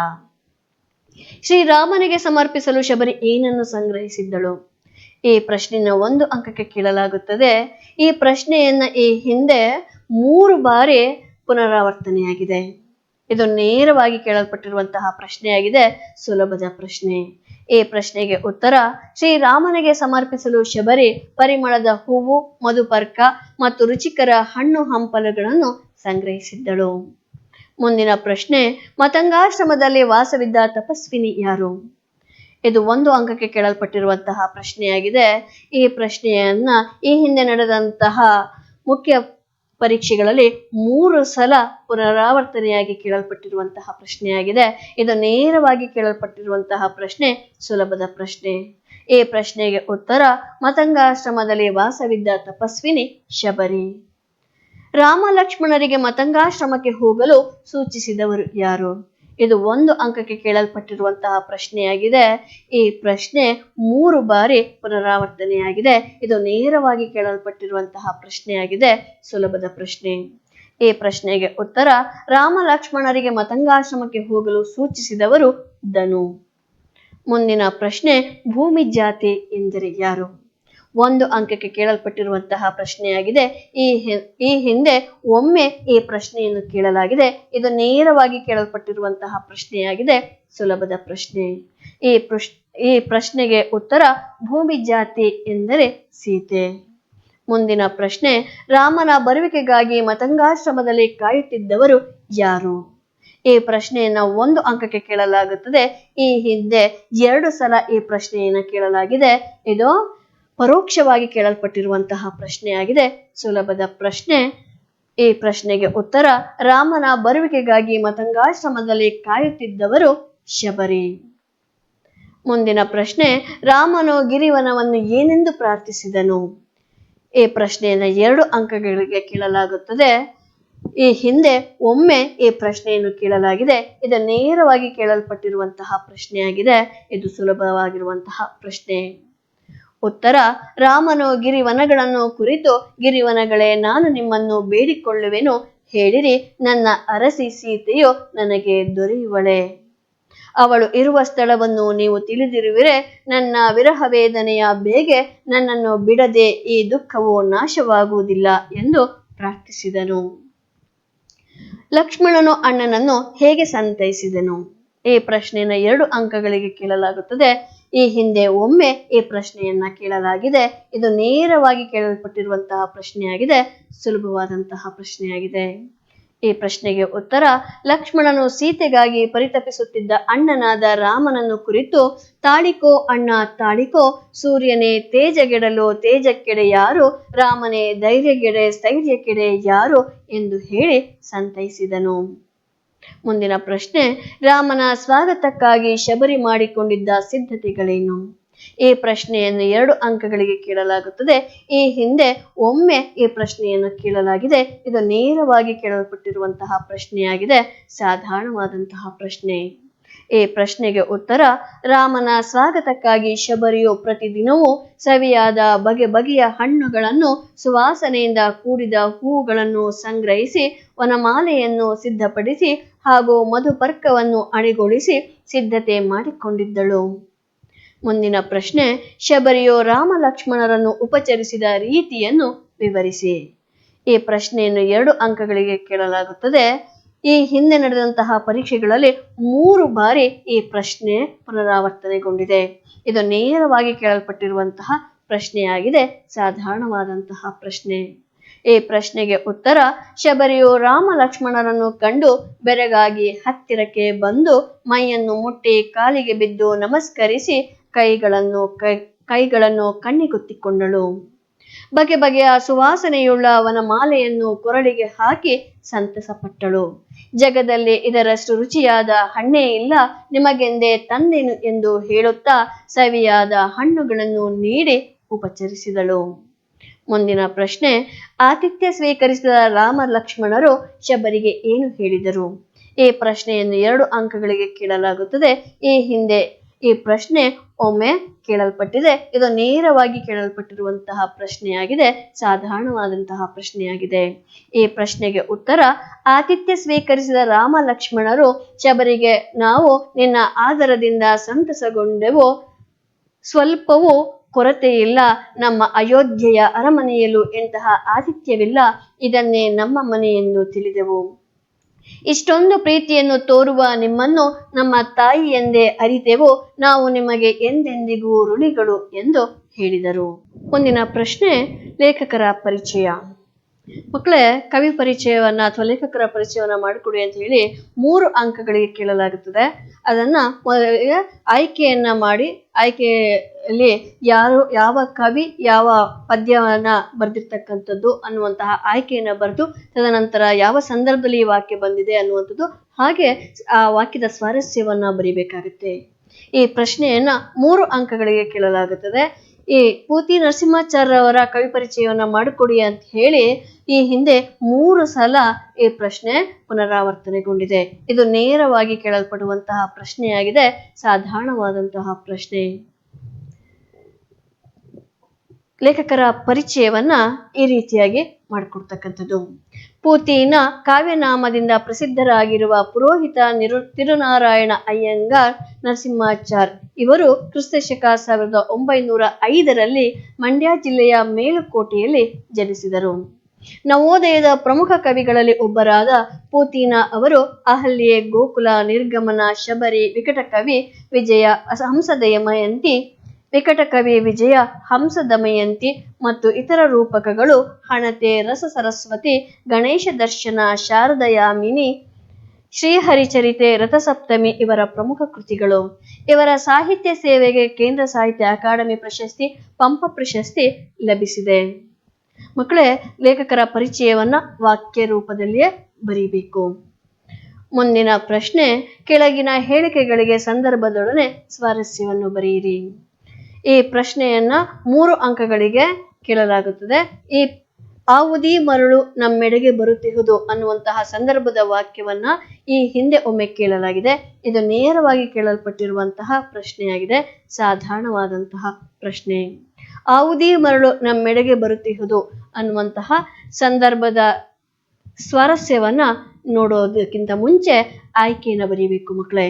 ಶ್ರೀರಾಮನಿಗೆ ಸಮರ್ಪಿಸಲು ಶಬರಿ ಏನನ್ನು ಸಂಗ್ರಹಿಸಿದ್ದಳು? ಈ ಪ್ರಶ್ನೆಯನ್ನು 1 ಅಂಕಕ್ಕೆ ಕೇಳಲಾಗುತ್ತದೆ. ಈ ಪ್ರಶ್ನೆಯನ್ನ ಈ ಹಿಂದೆ 3 ಬಾರಿ ಪುನರಾವರ್ತನೆಯಾಗಿದೆ. ಇದು ನೇರವಾಗಿ ಕೇಳಲ್ಪಟ್ಟಿರುವಂತಹ ಪ್ರಶ್ನೆಯಾಗಿದೆ. ಸುಲಭದ ಪ್ರಶ್ನೆ. ಈ ಪ್ರಶ್ನೆಗೆ ಉತ್ತರ ಶ್ರೀರಾಮನಿಗೆ ಸಮರ್ಪಿಸಲು ಶಬರಿ ಪರಿಮಳದ ಹೂವು, ಮಧುಪರ್ಕ ಮತ್ತು ರುಚಿಕರ ಹಣ್ಣು ಹಂಪಲುಗಳನ್ನು ಸಂಗ್ರಹಿಸಿದ್ದಳು. ಮುಂದಿನ ಪ್ರಶ್ನೆ, ಮತಂಗಾಶ್ರಮದಲ್ಲಿ ವಾಸವಿದ್ದ ತಪಸ್ವಿನಿ ಯಾರು? ಇದು 1 ಅಂಕಕ್ಕೆ ಕೇಳಲ್ಪಟ್ಟಿರುವಂತಹ ಪ್ರಶ್ನೆಯಾಗಿದೆ. ಈ ಪ್ರಶ್ನೆಯನ್ನ ಈ ಹಿಂದೆ ನಡೆದಂತಹ ಮುಖ್ಯ ಪರೀಕ್ಷೆಗಳಲ್ಲಿ 3 ಸಲ ಪುನರಾವರ್ತನೆಯಾಗಿ ಕೇಳಲ್ಪಟ್ಟಿರುವಂತಹ ಪ್ರಶ್ನೆಯಾಗಿದೆ. ಇದು ನೇರವಾಗಿ ಕೇಳಲ್ಪಟ್ಟಿರುವಂತಹ ಪ್ರಶ್ನೆ. ಸುಲಭದ ಪ್ರಶ್ನೆ. ಈ ಪ್ರಶ್ನೆಗೆ ಉತ್ತರ ಮತಂಗಾಶ್ರಮದಲ್ಲಿ ವಾಸವಿದ್ದ ತಪಸ್ವಿನಿ ಶಬರಿ. ರಾಮ ಲಕ್ಷ್ಮಣರಿಗೆ ಮತಂಗಾಶ್ರಮಕ್ಕೆ ಹೋಗಲು ಸೂಚಿಸಿದವರು ಯಾರು? ಇದು 1 ಅಂಕಕ್ಕೆ ಕೇಳಲ್ಪಟ್ಟಿರುವಂತಹ ಪ್ರಶ್ನೆಯಾಗಿದೆ. ಈ ಪ್ರಶ್ನೆ 3 ಬಾರಿ ಪುನರಾವರ್ತನೆಯಾಗಿದೆ. ಇದು ನೇರವಾಗಿ ಕೇಳಲ್ಪಟ್ಟಿರುವಂತಹ ಪ್ರಶ್ನೆಯಾಗಿದೆ. ಸುಲಭದ ಪ್ರಶ್ನೆ. ಈ ಪ್ರಶ್ನೆಗೆ ಉತ್ತರ ರಾಮ ಲಕ್ಷ್ಮಣರಿಗೆ ಮತಂಗಾಶ್ರಮಕ್ಕೆ ಹೋಗಲು ಸೂಚಿಸಿದವರು ಧನು. ಮುಂದಿನ ಪ್ರಶ್ನೆ, ಭೂಮಿ ಜಾತಿ ಎಂದರೆ ಯಾರು? 1 ಅಂಕಕ್ಕೆ ಕೇಳಲ್ಪಟ್ಟಿರುವಂತಹ ಪ್ರಶ್ನೆಯಾಗಿದೆ. ಈ ಹಿಂದೆ ಒಮ್ಮೆ ಈ ಪ್ರಶ್ನೆಯನ್ನು ಕೇಳಲಾಗಿದೆ. ಇದು ನೇರವಾಗಿ ಕೇಳಲ್ಪಟ್ಟಿರುವಂತಹ ಪ್ರಶ್ನೆಯಾಗಿದೆ. ಸುಲಭದ ಪ್ರಶ್ನೆ. ಈ ಪ್ರಶ್ನೆಗೆ ಉತ್ತರ ಭೂಮಿ ಜಾತಿ ಎಂದರೆ ಸೀತೆ. ಮುಂದಿನ ಪ್ರಶ್ನೆ, ರಾಮನ ಬರುವಿಕೆಗಾಗಿ ಮತಂಗಾಶ್ರಮದಲ್ಲಿ ಕಾಯುತ್ತಿದ್ದವರು ಯಾರು? ಈ ಪ್ರಶ್ನೆಯನ್ನ 1 ಅಂಕಕ್ಕೆ ಕೇಳಲಾಗುತ್ತದೆ. ಈ ಹಿಂದೆ 2 ಸಲ ಈ ಪ್ರಶ್ನೆಯನ್ನ ಕೇಳಲಾಗಿದೆ. ಇದು ಪರೋಕ್ಷವಾಗಿ ಕೇಳಲ್ಪಟ್ಟಿರುವಂತಹ ಪ್ರಶ್ನೆಯಾಗಿದೆ. ಸುಲಭದ ಪ್ರಶ್ನೆ. ಈ ಪ್ರಶ್ನೆಗೆ ಉತ್ತರ ರಾಮನ ಬರುವಿಕೆಗಾಗಿ ಮತಂಗಾಶ್ರಮದಲ್ಲಿ ಕಾಯುತ್ತಿದ್ದವರು ಶಬರಿ. ಮುಂದಿನ ಪ್ರಶ್ನೆ, ರಾಮನು ಗಿರಿವನವನ್ನು ಏನೆಂದು ಪ್ರಾರ್ಥಿಸಿದನು? ಈ ಪ್ರಶ್ನೆಯನ್ನ 2 ಅಂಕಗಳಿಗೆ ಕೇಳಲಾಗುತ್ತದೆ. ಈ ಹಿಂದೆ ಒಮ್ಮೆ ಈ ಪ್ರಶ್ನೆಯನ್ನು ಕೇಳಲಾಗಿದೆ. ಇದು ನೇರವಾಗಿ ಕೇಳಲ್ಪಟ್ಟಿರುವಂತಹ ಪ್ರಶ್ನೆಯಾಗಿದೆ. ಇದು ಸುಲಭವಾಗಿರುವಂತಹ ಪ್ರಶ್ನೆ. ಉತ್ತರ ರಾಮನು ಗಿರಿವನಗಳನ್ನು ಕುರಿತು, ಗಿರಿವನಗಳೇ, ನಾನು ನಿಮ್ಮನ್ನು ಬೇಡಿಕೊಳ್ಳುವೆನು, ಹೇಳಿರಿ, ನನ್ನ ಅರಸಿ ಸೀತೆಯು ನನಗೆ ದೊರೆಯುವಳೆ. ಅವಳು ಇರುವ ಸ್ಥಳವನ್ನು ನೀವು ತಿಳಿದಿರುವಿರೆ. ನನ್ನ ವಿರಹ ವೇದನೆಯ ಬೇಗೆ ನನ್ನನ್ನು ಬಿಡದೆ ಈ ದುಃಖವು ನಾಶವಾಗುವುದಿಲ್ಲ ಎಂದು ಪ್ರಾರ್ಥಿಸಿದನು. ಲಕ್ಷ್ಮಣನು ಅಣ್ಣನನ್ನು ಹೇಗೆ ಸಂತೈಸಿದನು? ಈ ಪ್ರಶ್ನೆಯನ್ನು 2 ಅಂಕಗಳಿಗೆ ಕೇಳಲಾಗುತ್ತದೆ. ಈ ಹಿಂದೆ ಒಮ್ಮೆ ಈ ಪ್ರಶ್ನೆಯನ್ನ ಕೇಳಲಾಗಿದೆ. ಇದು ನೇರವಾಗಿ ಕೇಳಲ್ಪಟ್ಟಿರುವಂತಹ ಪ್ರಶ್ನೆಯಾಗಿದೆ. ಸುಲಭವಾದಂತಹ ಪ್ರಶ್ನೆಯಾಗಿದೆ. ಈ ಪ್ರಶ್ನೆಗೆ ಉತ್ತರ ಲಕ್ಷ್ಮಣನು ಸೀತೆಗಾಗಿ ಪರಿತಪಿಸುತ್ತಿದ್ದ ಅಣ್ಣನಾದ ರಾಮನನ್ನು ಕುರಿತು, ತಾಳಿಕೋ ಅಣ್ಣ ತಾಳಿಕೋ, ಸೂರ್ಯನೇ ತೇಜಗೆಡಲು ತೇಜಕ್ಕೆಡೆ ಯಾರು, ರಾಮನೇ ಧೈರ್ಯಗೆಡೆ ಸ್ಥೈರ್ಯಕ್ಕೆಡೆ ಯಾರು ಎಂದು ಹೇಳಿ ಸಂತೈಸಿದನು. ಮುಂದಿನ ಪ್ರಶ್ನೆ, ರಾಮನ ಸ್ವಾಗತಕ್ಕಾಗಿ ಶಬರಿ ಮಾಡಿಕೊಂಡಿದ್ದ ಸಿದ್ಧತೆಗಳೇನು? ಈ ಪ್ರಶ್ನೆಯನ್ನು 2 ಅಂಕಗಳಿಗೆ ಕೇಳಲಾಗುತ್ತದೆ. ಈ ಹಿಂದೆ ಒಮ್ಮೆ ಈ ಪ್ರಶ್ನೆಯನ್ನು ಕೇಳಲಾಗಿದೆ. ಇದು ನೇರವಾಗಿ ಕೇಳಲ್ಪಟ್ಟಿರುವಂತಹ ಪ್ರಶ್ನೆಯಾಗಿದೆ. ಸಾಧಾರಣವಾದಂತಹ ಪ್ರಶ್ನೆ. ಈ ಪ್ರಶ್ನೆಗೆ ಉತ್ತರ: ರಾಮನ ಸ್ವಾಗತಕ್ಕಾಗಿ ಶಬರಿಯು ಪ್ರತಿದಿನವೂ ಸವಿಯಾದ ಬಗೆ ಬಗೆಯ ಹಣ್ಣುಗಳನ್ನು, ಸುವಾಸನೆಯಿಂದ ಕೂಡಿದ ಹೂಗಳನ್ನು ಸಂಗ್ರಹಿಸಿ ವನಮಾಲೆಯನ್ನು ಸಿದ್ಧಪಡಿಸಿ ಹಾಗೂ ಮಧುಪರ್ಕವನ್ನು ಅಣಿಗೊಳಿಸಿ ಸಿದ್ಧತೆ ಮಾಡಿಕೊಂಡಿದ್ದಳು. ಮುಂದಿನ ಪ್ರಶ್ನೆ: ಶಬರಿಯು ರಾಮ ಲಕ್ಷ್ಮಣರನ್ನು ಉಪಚರಿಸಿದ ರೀತಿಯನ್ನು ವಿವರಿಸಿ. ಈ ಪ್ರಶ್ನೆಯನ್ನು 2 ಅಂಕಗಳಿಗೆ ಕೇಳಲಾಗುತ್ತದೆ. ಈ ಹಿಂದೆ ನಡೆದಂತಹ ಪರೀಕ್ಷೆಗಳಲ್ಲಿ 3 ಬಾರಿ ಈ ಪ್ರಶ್ನೆ ಪುನರಾವರ್ತನೆಗೊಂಡಿದೆ. ಇದು ನೇರವಾಗಿ ಕೇಳಲ್ಪಟ್ಟಿರುವಂತಹ ಪ್ರಶ್ನೆಯಾಗಿದೆ, ಸಾಧಾರಣವಾದಂತಹ ಪ್ರಶ್ನೆ. ಈ ಪ್ರಶ್ನೆಗೆ ಉತ್ತರ: ಶಬರಿಯು ರಾಮ ಲಕ್ಷ್ಮಣರನ್ನು ಕಂಡು ಬೆರಗಾಗಿ ಹತ್ತಿರಕ್ಕೆ ಬಂದು ಮೈಯನ್ನು ಮುಟ್ಟಿ ಕಾಲಿಗೆ ಬಿದ್ದು ನಮಸ್ಕರಿಸಿ ಕೈಗಳನ್ನು ಕಣ್ಣಿಗೊತ್ತಿಕೊಂಡಳು. ಬಗೆ ಬಗೆಯ ಸುವಾಸನೆಯುಳ್ಳ ವನಮಾಲೆಯನ್ನು ಕೊರಳಿಗೆ ಹಾಕಿ ಸಂತಸಪಟ್ಟಳು. ಜಗದಲ್ಲಿ ಇದರಷ್ಟು ರುಚಿಯಾದ ಹಣ್ಣೇ ಇಲ್ಲ, ನಿಮಗೆಂದೇ ತಂದೆನು ಎಂದು ಹೇಳುತ್ತಾ ಸವಿಯಾದ ಹಣ್ಣುಗಳನ್ನು ನೀಡಿ ಉಪಚರಿಸಿದಳು. ಮುಂದಿನ ಪ್ರಶ್ನೆ: ಆತಿಥ್ಯ ಸ್ವೀಕರಿಸಿದ ರಾಮ ಲಕ್ಷ್ಮಣರು ಶಬರಿಗೆ ಏನು ಹೇಳಿದರು? ಈ ಪ್ರಶ್ನೆಯನ್ನು 2 ಅಂಕಗಳಿಗೆ ಕೇಳಲಾಗುತ್ತದೆ. ಈ ಹಿಂದೆ ಈ ಪ್ರಶ್ನೆ ಒಮ್ಮೆ ಕೇಳಲ್ಪಟ್ಟಿದೆ. ಇದು ನೇರವಾಗಿ ಕೇಳಲ್ಪಟ್ಟಿರುವಂತಹ ಪ್ರಶ್ನೆಯಾಗಿದೆ, ಸಾಧಾರಣವಾದಂತಹ ಪ್ರಶ್ನೆಯಾಗಿದೆ. ಈ ಪ್ರಶ್ನೆಗೆ ಉತ್ತರ: ಆತಿಥ್ಯ ಸ್ವೀಕರಿಸಿದ ರಾಮ ಲಕ್ಷ್ಮಣರು ಶಬರಿಗೆ, ನಾವು ನಿನ್ನ ಆದರದಿಂದ ಸಂತಸಗೊಂಡೆವು, ಸ್ವಲ್ಪವೂ ಕೊರತೆಯಿಲ್ಲ. ನಮ್ಮ ಅಯೋಧ್ಯೆಯ ಅರಮನೆಯಲ್ಲೂ ಇಂತಹ ಆತಿಥ್ಯವಿಲ್ಲ. ಇದನ್ನೇ ನಮ್ಮ ಮನೆಯೆಂದು ತಿಳಿದೆವು. ಇಷ್ಟೊಂದು ಪ್ರೀತಿಯನ್ನು ತೋರುವ ನಿಮ್ಮನ್ನು ನಮ್ಮ ತಾಯಿ ಎಂದೇ ಅರಿತೆವು. ನಾವು ನಿಮಗೆ ಎಂದೆಂದಿಗೂ ಋಣಿಗಳು ಎಂದು ಹೇಳಿದರು. ಮುಂದಿನ ಪ್ರಶ್ನೆ: ಲೇಖಕರ ಪರಿಚಯ. ಮಕ್ಕಳೇ, ಕವಿ ಪರಿಚಯವನ್ನ ಅಥವಾ ಲೇಖಕರ ಪರಿಚಯವನ್ನ ಮಾಡಿಕೊಡಿ ಅಂತ ಹೇಳಿ 3 ಅಂಕಗಳಿಗೆ ಕೇಳಲಾಗುತ್ತದೆ. ಅದನ್ನ ಆಯ್ಕೆಯನ್ನ ಮಾಡಿ, ಆಯ್ಕೆಯಲ್ಲಿ ಯಾವ ಕವಿ ಯಾವ ಪದ್ಯವನ್ನ ಬರೆದಿರ್ತಕ್ಕಂಥದ್ದು ಅನ್ನುವಂತಹ ಆಯ್ಕೆಯನ್ನ ಬರೆದು, ತದನಂತರ ಯಾವ ಸಂದರ್ಭದಲ್ಲಿ ಈ ವಾಕ್ಯ ಬಂದಿದೆ ಅನ್ನುವಂಥದ್ದು, ಹಾಗೆ ಆ ವಾಕ್ಯದ ಸ್ವಾರಸ್ಯವನ್ನ ಬರಿಬೇಕಾಗುತ್ತೆ. ಈ ಪ್ರಶ್ನೆಯನ್ನ 3 ಅಂಕಗಳಿಗೆ ಕೇಳಲಾಗುತ್ತದೆ. ಈ ಪೂತಿ ನರಸಿಂಹಾಚಾರ್ಯ ಅವರ ಕವಿ ಪರಿಚಯವನ್ನ ಮಾಡಿಕೊಡಿ ಅಂತ ಹೇಳಿ ಈ ಹಿಂದೆ 3 ಸಲ ಈ ಪ್ರಶ್ನೆ ಪುನರಾವರ್ತನೆಗೊಂಡಿದೆ. ಇದು ನೇರವಾಗಿ ಕೇಳಲ್ಪಡುವಂತಹ ಪ್ರಶ್ನೆಯಾಗಿದೆ, ಸಾಧಾರಣವಾದಂತಹ ಪ್ರಶ್ನೆ. ಲೇಖಕರ ಪರಿಚಯವನ್ನ ಈ ರೀತಿಯಾಗಿ ಮಾಡಿಕೊಡ್ತಕ್ಕಂಥದ್ದು: ಪೂತಿನ ಕಾವ್ಯನಾಮದಿಂದ ಪ್ರಸಿದ್ಧರಾಗಿರುವ ಪುರೋಹಿತ ತಿರುನಾರಾಯಣ ಅಯ್ಯಂಗಾರ್ ನರಸಿಂಹಾಚಾರ್ ಇವರು ಕ್ರಿಸ್ತಶಕ 1905ರಲ್ಲಿ ಮಂಡ್ಯ ಜಿಲ್ಲೆಯ ಮೇಲುಕೋಟೆಯಲ್ಲಿ ಜನಿಸಿದರು. ನವೋದಯದ ಪ್ರಮುಖ ಕವಿಗಳಲ್ಲಿ ಒಬ್ಬರಾದ ಪೂತಿನ ಅವರು ಅಹಲ್ಯೆ, ಗೋಕುಲ, ನಿರ್ಗಮನ, ಶಬರಿ, ವಿಕಟಕವಿ ವಿಜಯ, ಹಂಸದಮಯಂತಿ ಮತ್ತು ಇತರ ರೂಪಕಗಳು, ಹಣತೆ, ರಸ ಸರಸ್ವತಿ, ಗಣೇಶ ದರ್ಶನ, ಶಾರದಯಾಮಿನಿ, ಶ್ರೀಹರಿಚರಿತೆ, ರಥಸಪ್ತಮಿ ಇವರ ಪ್ರಮುಖ ಕೃತಿಗಳು. ಇವರ ಸಾಹಿತ್ಯ ಸೇವೆಗೆ ಕೇಂದ್ರ ಸಾಹಿತ್ಯ ಅಕಾಡೆಮಿ ಪ್ರಶಸ್ತಿ, ಪಂಪ ಪ್ರಶಸ್ತಿ ಲಭಿಸಿದೆ. ಮಕ್ಕಳೇ, ಲೇಖಕರ ಪರಿಚಯವನ್ನ ವಾಕ್ಯ ರೂಪದಲ್ಲಿಯೇ ಬರೀಬೇಕು. ಮುಂದಿನ ಪ್ರಶ್ನೆ: ಕೆಳಗಿನ ಹೇಳಿಕೆಗಳಿಗೆ ಸಂದರ್ಭದೊಡನೆ ಸ್ವಾರಸ್ಯವನ್ನು ಬರೆಯಿರಿ. ಈ ಪ್ರಶ್ನೆಯನ್ನ 3 ಅಂಕಗಳಿಗೆ ಕೇಳಲಾಗುತ್ತದೆ. ಈ ಆವುದಿ ಮರಳು ನಮ್ಮೆಡೆಗೆ ಬರುತ್ತಿಹುದು ಅನ್ನುವಂತಹ ಸಂದರ್ಭದ ವಾಕ್ಯವನ್ನ ಈ ಹಿಂದೆ ಒಮ್ಮೆ ಕೇಳಲಾಗಿದೆ. ಇದು ನೇರವಾಗಿ ಕೇಳಲ್ಪಟ್ಟಿರುವಂತಹ ಪ್ರಶ್ನೆಯಾಗಿದೆ, ಸಾಧಾರಣವಾದಂತಹ ಪ್ರಶ್ನೆ. ಆವುದಿ ಮರಳು ನಮ್ಮೆಡೆಗೆ ಬರುತ್ತಿಹುದು ಅನ್ನುವಂತಹ ಸಂದರ್ಭದ ಸ್ವಾರಸ್ಯವನ್ನ ನೋಡೋದಕ್ಕಿಂತ ಮುಂಚೆ ಆಯ್ಕೆಯನ್ನು ಬರೀಬೇಕು ಮಕ್ಕಳೇ.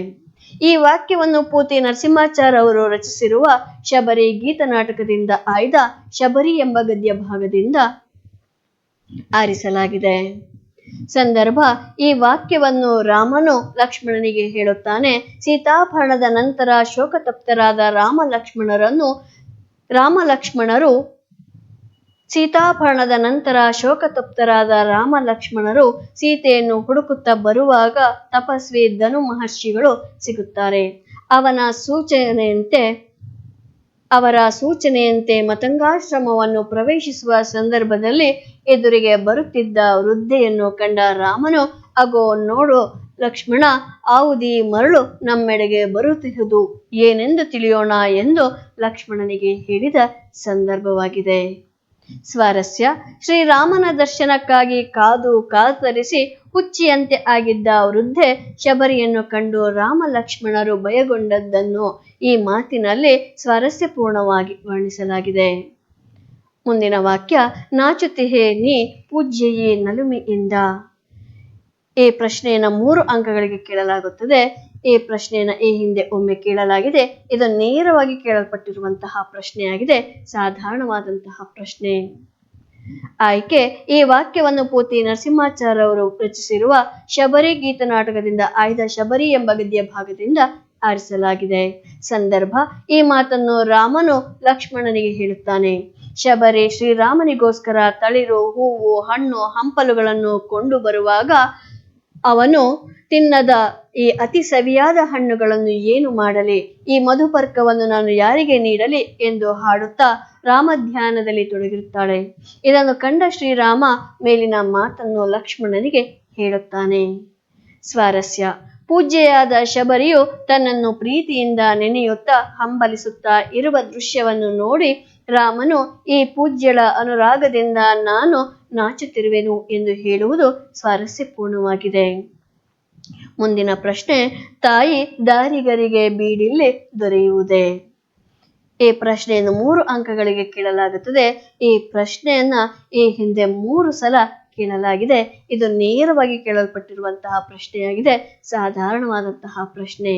ಈ ವಾಕ್ಯವನ್ನು ಪೂತಿ ನರಸಿಂಹಾಚಾರ್ಯ ಅವರು ರಚಿಸಿರುವ ಶಬರಿ ಗೀತ ನಾಟಕದಿಂದ ಆಯ್ದ ಶಬರಿ ಎಂಬ ಗದ್ಯ ಭಾಗದಿಂದ ಆರಿಸಲಾಗಿದೆ. ಸಂದರ್ಭ: ಈ ವಾಕ್ಯವನ್ನು ರಾಮನು ಲಕ್ಷ್ಮಣನಿಗೆ ಹೇಳುತ್ತಾನೆ. ಸೀತಾಪಹರಣದ ನಂತರ ಶೋಕತಪ್ತರಾದ ರಾಮ ಲಕ್ಷ್ಮಣರು ಸೀತೆಯನ್ನು ಹುಡುಕುತ್ತಾ ಬರುವಾಗ ತಪಸ್ವಿ ಧನು ಮಹರ್ಷಿಗಳು ಸಿಗುತ್ತಾರೆ. ಅವರ ಸೂಚನೆಯಂತೆ ಮತಂಗಾಶ್ರಮವನ್ನು ಪ್ರವೇಶಿಸುವ ಸಂದರ್ಭದಲ್ಲಿ ಎದುರಿಗೆ ಬರುತ್ತಿದ್ದ ವೃದ್ಧೆಯನ್ನು ಕಂಡ ರಾಮನು, ಅಗೋ ನೋಡು ಲಕ್ಷ್ಮಣ, ಆವುದಿ ಮರಳು ನಮ್ಮೆಡೆಗೆ ಬರುತ್ತಿಹುದು, ಏನೆಂದು ತಿಳಿಯೋಣ ಎಂದು ಲಕ್ಷ್ಮಣನಿಗೆ ಹೇಳಿದ ಸಂದರ್ಭವಾಗಿದೆ. ಸ್ವಾರಸ್ಯ, ಶ್ರೀರಾಮನ ದರ್ಶನಕ್ಕಾಗಿ ಕಾದು ಕಾತರಿಸಿ ಹುಚ್ಚಿಯಂತೆ ಆಗಿದ್ದ ವೃದ್ಧೆ ಶಬರಿಯನ್ನು ಕಂಡು ರಾಮ ಲಕ್ಷ್ಮಣರು ಭಯಗೊಂಡದ್ದನ್ನು ಈ ಮಾತಿನಲ್ಲಿ ಸ್ವಾರಸ್ಯಪೂರ್ಣವಾಗಿ ವರ್ಣಿಸಲಾಗಿದೆ. ಮುಂದಿನ ವಾಕ್ಯ, ನಾಚುತಿಹೆ ನೀ ಪೂಜ್ಯಯೇ ನಲುಮೆಯಿಂದ. ಈ ಪ್ರಶ್ನೆಯನ್ನು 3 ಅಂಕಗಳಿಗೆ ಕೇಳಲಾಗುತ್ತದೆ. ಈ ಪ್ರಶ್ನೆಯನ್ನು ಈ ಹಿಂದೆ ಒಮ್ಮೆ ಕೇಳಲಾಗಿದೆ. ಇದು ನೇರವಾಗಿ ಕೇಳಲ್ಪಟ್ಟಿರುವಂತಹ ಪ್ರಶ್ನೆಯಾಗಿದೆ, ಸಾಧಾರಣವಾದಂತಹ ಪ್ರಶ್ನೆ. ಆಯ್ಕೆ, ಈ ವಾಕ್ಯವನ್ನು ಪೂತಿ ನರಸಿಂಹಾಚಾರ್ಯ ಅವರು ರಚಿಸಿರುವ ಶಬರಿ ಗೀತ ನಾಟಕದಿಂದ ಆಯ್ದ ಶಬರಿ ಎಂಬ ಗದ್ಯ ಭಾಗದಿಂದ ಆರಿಸಲಾಗಿದೆ. ಸಂದರ್ಭ, ಈ ಮಾತನ್ನು ರಾಮನು ಲಕ್ಷ್ಮಣನಿಗೆ ಹೇಳುತ್ತಾನೆ. ಶಬರಿ ಶ್ರೀರಾಮನಿಗೋಸ್ಕರ ತಳಿರು, ಹೂವು, ಹಣ್ಣು, ಹಂಪಲುಗಳನ್ನು ಕೊಂಡು ಬರುವಾಗ ಅವನು ತಿನ್ನದ ಈ ಅತಿ ಸವಿಯಾದ ಹಣ್ಣುಗಳನ್ನು ಏನು ಮಾಡಲಿ, ಈ ಮಧುಪರ್ಕವನ್ನು ನಾನು ಯಾರಿಗೆ ನೀಡಲಿ ಎಂದು ಹಾಡುತ್ತಾ ರಾಮಧ್ಯಾನದಲ್ಲಿ ತೊಡಗಿರುತ್ತಾಳೆ. ಇದನ್ನು ಕಂಡ ಶ್ರೀರಾಮ ಮೇಲಿನ ಮಾತನ್ನು ಲಕ್ಷ್ಮಣನಿಗೆ ಹೇಳುತ್ತಾನೆ. ಸ್ವಾರಸ್ಯ, ಪೂಜ್ಯೆಯಾದ ಶಬರಿಯು ತನ್ನನ್ನು ಪ್ರೀತಿಯಿಂದ ನೆನೆಯುತ್ತಾ ಹಂಬಲಿಸುತ್ತಾ ಇರುವ ದೃಶ್ಯವನ್ನು ನೋಡಿ ರಾಮನು ಈ ಪೂಜ್ಯಳ ಅನುರಾಗದಿಂದ ನಾನು ನಾಚುತ್ತಿರುವೆನು ಎಂದು ಹೇಳುವುದು ಸ್ವಾರಸ್ಯಪೂರ್ಣವಾಗಿದೆ. ಮುಂದಿನ ಪ್ರಶ್ನೆ, ತಾಯಿ ದಾರಿಗರಿಗೆ ಬೀಡಿಲ್ಲಿ ದೊರೆಯುವುದೇ. ಈ ಪ್ರಶ್ನೆಯನ್ನು 3 ಅಂಕಗಳಿಗೆ ಕೇಳಲಾಗುತ್ತದೆ. ಈ ಪ್ರಶ್ನೆಯನ್ನ ಈ ಹಿಂದೆ 3 ಸಲ ಕೇಳಲಾಗಿದೆ. ಇದು ನೇರವಾಗಿ ಕೇಳಲ್ಪಟ್ಟಿರುವಂತಹ ಪ್ರಶ್ನೆಯಾಗಿದೆ, ಸಾಧಾರಣವಾದಂತಹ ಪ್ರಶ್ನೆ.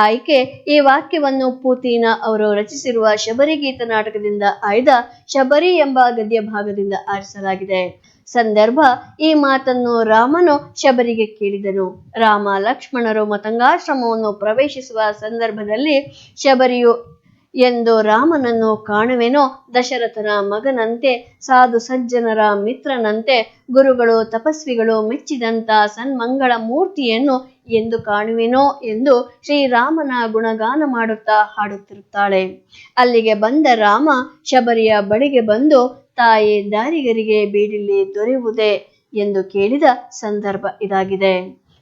ಆಯ್ಕೆ, ಈ ವಾಕ್ಯವನ್ನು ಪೂತಿನ ಅವರು ರಚಿಸಿರುವ ಶಬರಿ ಗೀತ ನಾಟಕದಿಂದ ಆಯ್ದ ಶಬರಿ ಎಂಬ ಗದ್ಯ ಭಾಗದಿಂದ ಆರಿಸಲಾಗಿದೆ. ಸಂದರ್ಭ, ಈ ಮಾತನ್ನು ರಾಮನು ಶಬರಿಗೆ ಕೇಳಿದನು. ರಾಮ ಲಕ್ಷ್ಮಣರು ಮತಂಗಾಶ್ರಮವನ್ನು ಪ್ರವೇಶಿಸುವ ಸಂದರ್ಭದಲ್ಲಿ ಶಬರಿಯು ಎಂದು ರಾಮನನ್ನು ಕಾಣುವೆನೋ, ದಶರಥನ ಮಗನಂತೆ, ಸಾಧು ಸಜ್ಜನರ ಮಿತ್ರನಂತೆ, ಗುರುಗಳು ತಪಸ್ವಿಗಳು ಮೆಚ್ಚಿದಂತ ಸನ್ಮಂಗಳ ಮೂರ್ತಿಯನ್ನು ಎಂದು ಕಾಣುವೆನೋ ಎಂದು ಶ್ರೀರಾಮನ ಗುಣಗಾನ ಮಾಡುತ್ತಾ ಹಾಡುತ್ತಿರುತ್ತಾಳೆ. ಅಲ್ಲಿಗೆ ಬಂದ ರಾಮ ಶಬರಿಯ ಬಳಿಗೆ ಬಂದು, ತಾಯಿ ದಾರಿಗರಿಗೆ ಬೀಡಿಲ್ಲಿ ದೊರೆಯುವುದೇ ಎಂದು ಕೇಳಿದ ಸಂದರ್ಭ ಇದಾಗಿದೆ.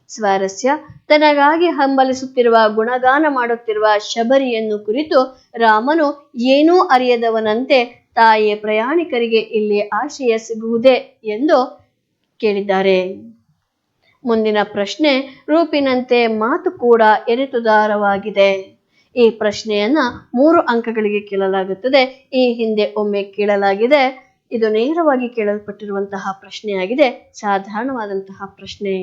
ಸ್ವಾರಸ್ಯ, ತನಗಾಗಿ ಹಂಬಲಿಸುತ್ತಿರುವ, ಗುಣಗಾನ ಮಾಡುತ್ತಿರುವ ಶಬರಿಯನ್ನು ಕುರಿತು ರಾಮನು ಏನೂ ಅರಿಯದವನಂತೆ ತಾಯಿ ಪ್ರಯಾಣಿಕರಿಗೆ ಇಲ್ಲಿ ಆಶ್ರಯ ಸಿಗುವುದೇ ಎಂದು ಕೇಳಿದ್ದಾರೆ. ಮುಂದಿನ ಪ್ರಶ್ನೆ, ರೂಪಿನಂತೆ ಮಾತು ಕೂಡ ಎರೆತುದಾರವಾಗಿದೆ. ಈ ಪ್ರಶ್ನೆಯನ್ನ 3 ಅಂಕಗಳಿಗೆ ಕೇಳಲಾಗುತ್ತದೆ. ಈ ಹಿಂದೆ ಒಮ್ಮೆ ಕೇಳಲಾಗಿದೆ. ಇದು ನೇರವಾಗಿ ಕೇಳಲ್ಪಟ್ಟಿರುವಂತಹ ಪ್ರಶ್ನೆಯಾಗಿದೆ, ಸಾಧಾರಣವಾದಂತಹ ಪ್ರಶ್ನೆ.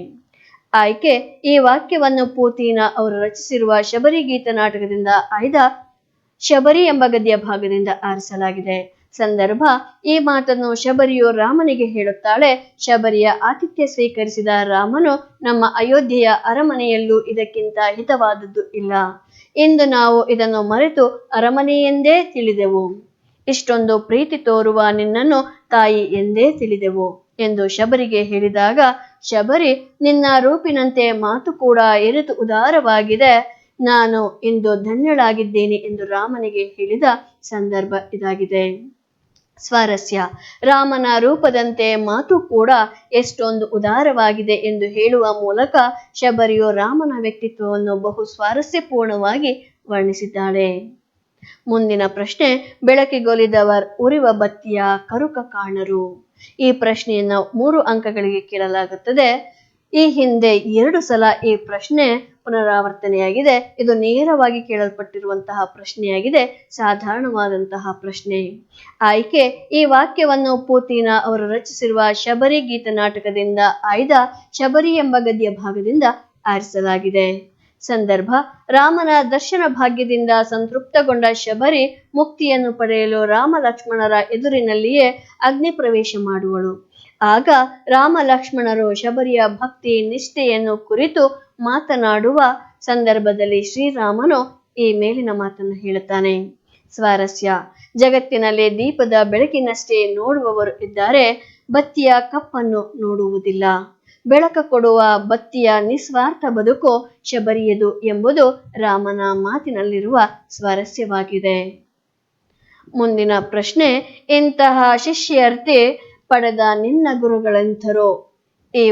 ಆಯ್ಕೆ, ಈ ವಾಕ್ಯವನ್ನು ಪೂತಿನ ಅವರು ರಚಿಸಿರುವ ಶಬರಿ ಗೀತ ನಾಟಕದಿಂದ ಆಯ್ದ ಶಬರಿ ಎಂಬ ಗದ್ಯ ಭಾಗದಿಂದ ಆರಿಸಲಾಗಿದೆ. ಸಂದರ್ಭ, ಈ ಮಾತನ್ನು ಶಬರಿಯು ರಾಮನಿಗೆ ಹೇಳುತ್ತಾಳೆ. ಶಬರಿಯ ಆತಿಥ್ಯ ಸ್ವೀಕರಿಸಿದ ರಾಮನು, ನಮ್ಮ ಅಯೋಧ್ಯೆಯ ಅರಮನೆಯಲ್ಲೂ ಇದಕ್ಕಿಂತ ಹಿತವಾದದ್ದು ಇಲ್ಲ. ಇಂದು ನಾವು ಇದನ್ನು ಮರೆತು ಅರಮನೆಯೆಂದೇ ತಿಳಿದೆವು. ಇಷ್ಟೊಂದು ಪ್ರೀತಿ ತೋರುವ ನಿನ್ನನ್ನು ತಾಯಿ ಎಂದೇ ತಿಳಿದೆವು ಎಂದು ಶಬರಿಗೆ ಹೇಳಿದಾಗ, ಶಬರಿ, ನಿನ್ನ ರೂಪಿನಂತೆ ಮಾತು ಕೂಡ ಎರೆತು ಉದಾರವಾಗಿದೆ, ನಾನು ಇಂದು ಧನ್ಯಳಾಗಿದ್ದೇನೆ ಎಂದು ರಾಮನಿಗೆ ಹೇಳಿದ ಸಂದರ್ಭ ಇದಾಗಿದೆ. ಸ್ವಾರಸ್ಯ, ರಾಮನ ರೂಪದಂತೆ ಮಾತು ಕೂಡ ಎಷ್ಟೊಂದು ಉದಾರವಾಗಿದೆ ಎಂದು ಹೇಳುವ ಮೂಲಕ ಶಬರಿಯು ರಾಮನ ವ್ಯಕ್ತಿತ್ವವನ್ನು ಬಹು ಸ್ವಾರಸ್ಯಪೂರ್ಣವಾಗಿ ವರ್ಣಿಸಿದ್ದಾಳೆ. ಮುಂದಿನ ಪ್ರಶ್ನೆ, ಬೆಳಕಿಗೊಲಿದವರ್ ಉರಿವ ಬತ್ತಿಯ ಕರುಕ ಕಾಣರು. ಈ ಪ್ರಶ್ನೆಯನ್ನು 3 ಅಂಕಗಳಿಗೆ ಕೇಳಲಾಗುತ್ತದೆ. ಈ ಹಿಂದೆ 2 ಸಲ ಈ ಪ್ರಶ್ನೆ ಪುನರಾವರ್ತನೆಯಾಗಿದೆ. ಇದು ನೇರವಾಗಿ ಕೇಳಲ್ಪಟ್ಟಿರುವಂತಹ ಪ್ರಶ್ನೆಯಾಗಿದೆ, ಸಾಧಾರಣವಾದಂತಹ ಪ್ರಶ್ನೆ. ಆಯ್ಕೆ, ಈ ವಾಕ್ಯವನ್ನು ಪೂತಿನ ಅವರು ರಚಿಸಿರುವ ಶಬರಿ ಗೀತ ನಾಟಕದಿಂದ ಆಯ್ದ ಶಬರಿ ಎಂಬ ಗದ್ಯ ಭಾಗದಿಂದ ಆರಿಸಲಾಗಿದೆ. ಸಂದರ್ಭ, ರಾಮನ ದರ್ಶನ ಭಾಗ್ಯದಿಂದ ಸಂತೃಪ್ತಗೊಂಡ ಶಬರಿ ಮುಕ್ತಿಯನ್ನು ಪಡೆಯಲು ರಾಮ ಲಕ್ಷ್ಮಣರ ಎದುರಿನಲ್ಲಿಯೇ ಅಗ್ನಿ ಪ್ರವೇಶ ಮಾಡುವಳು. ಆಗ ರಾಮ ಲಕ್ಷ್ಮಣರು ಶಬರಿಯ ಭಕ್ತಿ ನಿಷ್ಠೆಯನ್ನು ಕುರಿತು ಮಾತನಾಡುವ ಸಂದರ್ಭದಲ್ಲಿ ಶ್ರೀರಾಮನು ಈ ಮೇಲಿನ ಮಾತನ್ನು ಹೇಳುತ್ತಾನೆ. ಸ್ವಾರಸ್ಯ, ಜಗತ್ತಿನಲ್ಲಿ ದೀಪದ ಬೆಳಕಿನಷ್ಟೇ ನೋಡುವವರು ಇದ್ದಾರೆ, ಬತ್ತಿಯ ಕಪ್ಪನ್ನು ನೋಡುವುದಿಲ್ಲ. ಬೆಳಕ ಕೊಡುವ ಬತ್ತಿಯ ನಿಸ್ವಾರ್ಥ ಬದುಕು ಶಬರಿಯದು ಎಂಬುದು ರಾಮನ ಮಾತಿನಲ್ಲಿರುವ ಸ್ವಾರಸ್ಯವಾಗಿದೆ. ಮುಂದಿನ ಪ್ರಶ್ನೆ, ಇಂತಹ ಶಿಷ್ಯರ್ಥಿ ಪಡೆದ ನಿನ್ನ ಗುರುಗಳೆಂಥರೋ. ಈ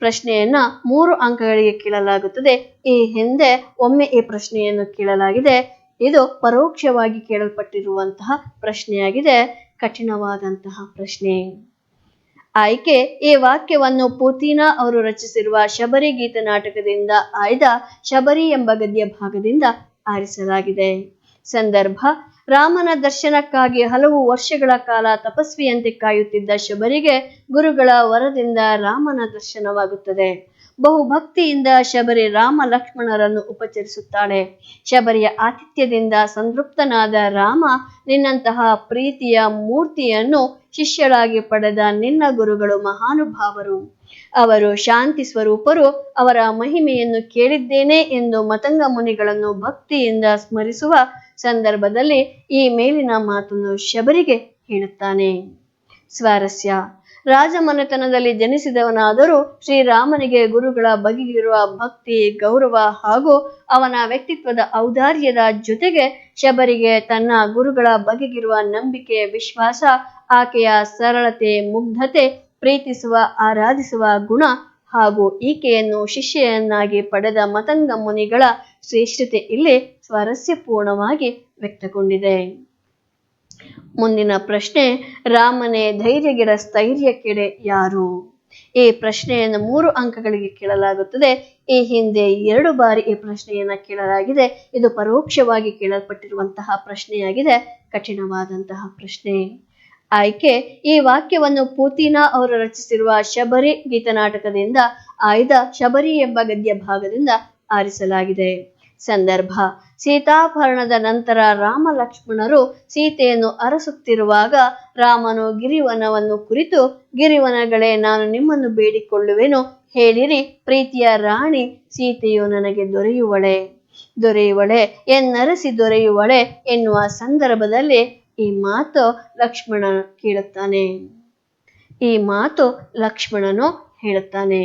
ಪ್ರಶ್ನೆಯನ್ನ 3 ಅಂಕಗಳಿಗೆ ಕೇಳಲಾಗುತ್ತದೆ. ಈ ಹಿಂದೆ ಒಮ್ಮೆ ಈ ಪ್ರಶ್ನೆಯನ್ನು ಕೇಳಲಾಗಿದೆ. ಇದು ಪರೋಕ್ಷವಾಗಿ ಕೇಳಲ್ಪಟ್ಟಿರುವಂತಹ ಪ್ರಶ್ನೆಯಾಗಿದೆ. ಕಠಿಣವಾದಂತಹ ಪ್ರಶ್ನೆ. ಆಯ್ಕೆ: ಈ ವಾಕ್ಯವನ್ನು ಪೂತಿನ ಅವರು ರಚಿಸಿರುವ ಶಬರಿ ಗೀತ ನಾಟಕದಿಂದ ಆಯ್ದ ಶಬರಿ ಎಂಬ ಗದ್ಯ ಭಾಗದಿಂದ ಆರಿಸಲಾಗಿದೆ. ಸಂದರ್ಭ: ರಾಮನ ದರ್ಶನಕ್ಕಾಗಿ ಹಲವು ವರ್ಷಗಳ ಕಾಲ ತಪಸ್ವಿಯಂತೆ ಕಾಯುತ್ತಿದ್ದ ಶಬರಿಗೆ ಗುರುಗಳ ವರದಿಂದ ರಾಮನ ದರ್ಶನವಾಗುತ್ತದೆ. ಬಹುಭಕ್ತಿಯಿಂದ ಶಬರಿ ರಾಮ ಲಕ್ಷ್ಮಣರನ್ನು ಉಪಚರಿಸುತ್ತಾಳೆ. ಶಬರಿಯ ಆತಿಥ್ಯದಿಂದ ಸಂತೃಪ್ತನಾದ ರಾಮ, ನಿನ್ನಂತಹ ಪ್ರೀತಿಯ ಮೂರ್ತಿಯನ್ನು ಶಿಷ್ಯರಾಗಿ ಪಡೆದ ನಿನ್ನ ಗುರುಗಳು ಮಹಾನುಭಾವರು, ಅವರು ಶಾಂತಿ ಸ್ವರೂಪರು, ಅವರ ಮಹಿಮೆಯನ್ನು ಕೇಳಿದ್ದೇನೆ ಎಂದು ಮತಂಗ ಮುನಿಗಳನ್ನು ಭಕ್ತಿಯಿಂದ ಸ್ಮರಿಸುವ ಸಂದರ್ಭದಲ್ಲಿ ಈ ಮೇಲಿನ ಮಾತನ್ನು ಶಬರಿಗೆ ಹೇಳುತ್ತಾನೆ. ಸ್ವಾರಸ್ಯ: ರಾಜಮನೆತನದಲ್ಲಿ ಜನಿಸಿದವನಾದರೂ ಶ್ರೀರಾಮನಿಗೆ ಗುರುಗಳ ಬಗೆಗಿರುವ ಭಕ್ತಿ, ಗೌರವ ಹಾಗೂ ಅವನ ವ್ಯಕ್ತಿತ್ವದ ಔದಾರ್ಯದ ಜೊತೆಗೆ ಶಬರಿಗೆ ತನ್ನ ಗುರುಗಳ ಬಗೆಗಿರುವ ನಂಬಿಕೆ, ವಿಶ್ವಾಸ, ಆಕೆಯ ಸರಳತೆ, ಮುಗ್ಧತೆ, ಪ್ರೀತಿಸುವ, ಆರಾಧಿಸುವ ಗುಣ ಹಾಗೂ ಈಕೆಯನ್ನು ಶಿಷ್ಯೆಯನ್ನಾಗಿ ಪಡೆದ ಮತಂಗ ಮುನಿಗಳ ಶ್ರೇಷ್ಠತೆ ಇಲ್ಲಿ ಸ್ವಾರಸ್ಯಪೂರ್ಣವಾಗಿ ವ್ಯಕ್ತಗೊಂಡಿದೆ. ಮುಂದಿನ ಪ್ರಶ್ನೆ: ರಾಮನೇ ಧೈರ್ಯಗೆಡ ಸ್ಥೈರ್ಯಕ್ಕೆಡೆ ಯಾರು? ಈ ಪ್ರಶ್ನೆಯನ್ನು 3 ಅಂಕಗಳಿಗೆ ಕೇಳಲಾಗುತ್ತದೆ. ಈ ಹಿಂದೆ 2 ಬಾರಿ ಈ ಪ್ರಶ್ನೆಯನ್ನ ಕೇಳಲಾಗಿದೆ. ಇದು ಪರೋಕ್ಷವಾಗಿ ಕೇಳಲ್ಪಟ್ಟಿರುವಂತಹ ಪ್ರಶ್ನೆಯಾಗಿದೆ, ಕಠಿಣವಾದಂತಹ ಪ್ರಶ್ನೆ. ಆಯ್ಕೆ: ಈ ವಾಕ್ಯವನ್ನು ಪೂತಿನ ಅವರು ರಚಿಸಿರುವ ಶಬರಿ ಗೀತನಾಟಕದಿಂದ ಆಯ್ದ ಶಬರಿ ಎಂಬ ಗದ್ಯ ಭಾಗದಿಂದ ಆರಿಸಲಾಗಿದೆ. ಸಂದರ್ಭ: ಸೀತಾಪಹರಣದ ನಂತರ ರಾಮ ಲಕ್ಷ್ಮಣರು ಸೀತೆಯನ್ನು ಅರಸುತ್ತಿರುವಾಗ ರಾಮನು ಗಿರಿವನವನ್ನು ಕುರಿತು, ಗಿರಿವನಗಳೇ, ನಾನು ನಿಮ್ಮನ್ನು ಬೇಡಿಕೊಳ್ಳುವೆನು, ಹೇಳಿರಿ, ಪ್ರೀತಿಯ ರಾಣಿ ಸೀತೆಯು ನನಗೆ ದೊರೆಯುವಳೆ ಎನ್ನರಸಿ ದೊರೆಯುವಳೆ ಎನ್ನುವ ಸಂದರ್ಭದಲ್ಲಿ ಈ ಮಾತು ಲಕ್ಷ್ಮಣನು ಹೇಳುತ್ತಾನೆ.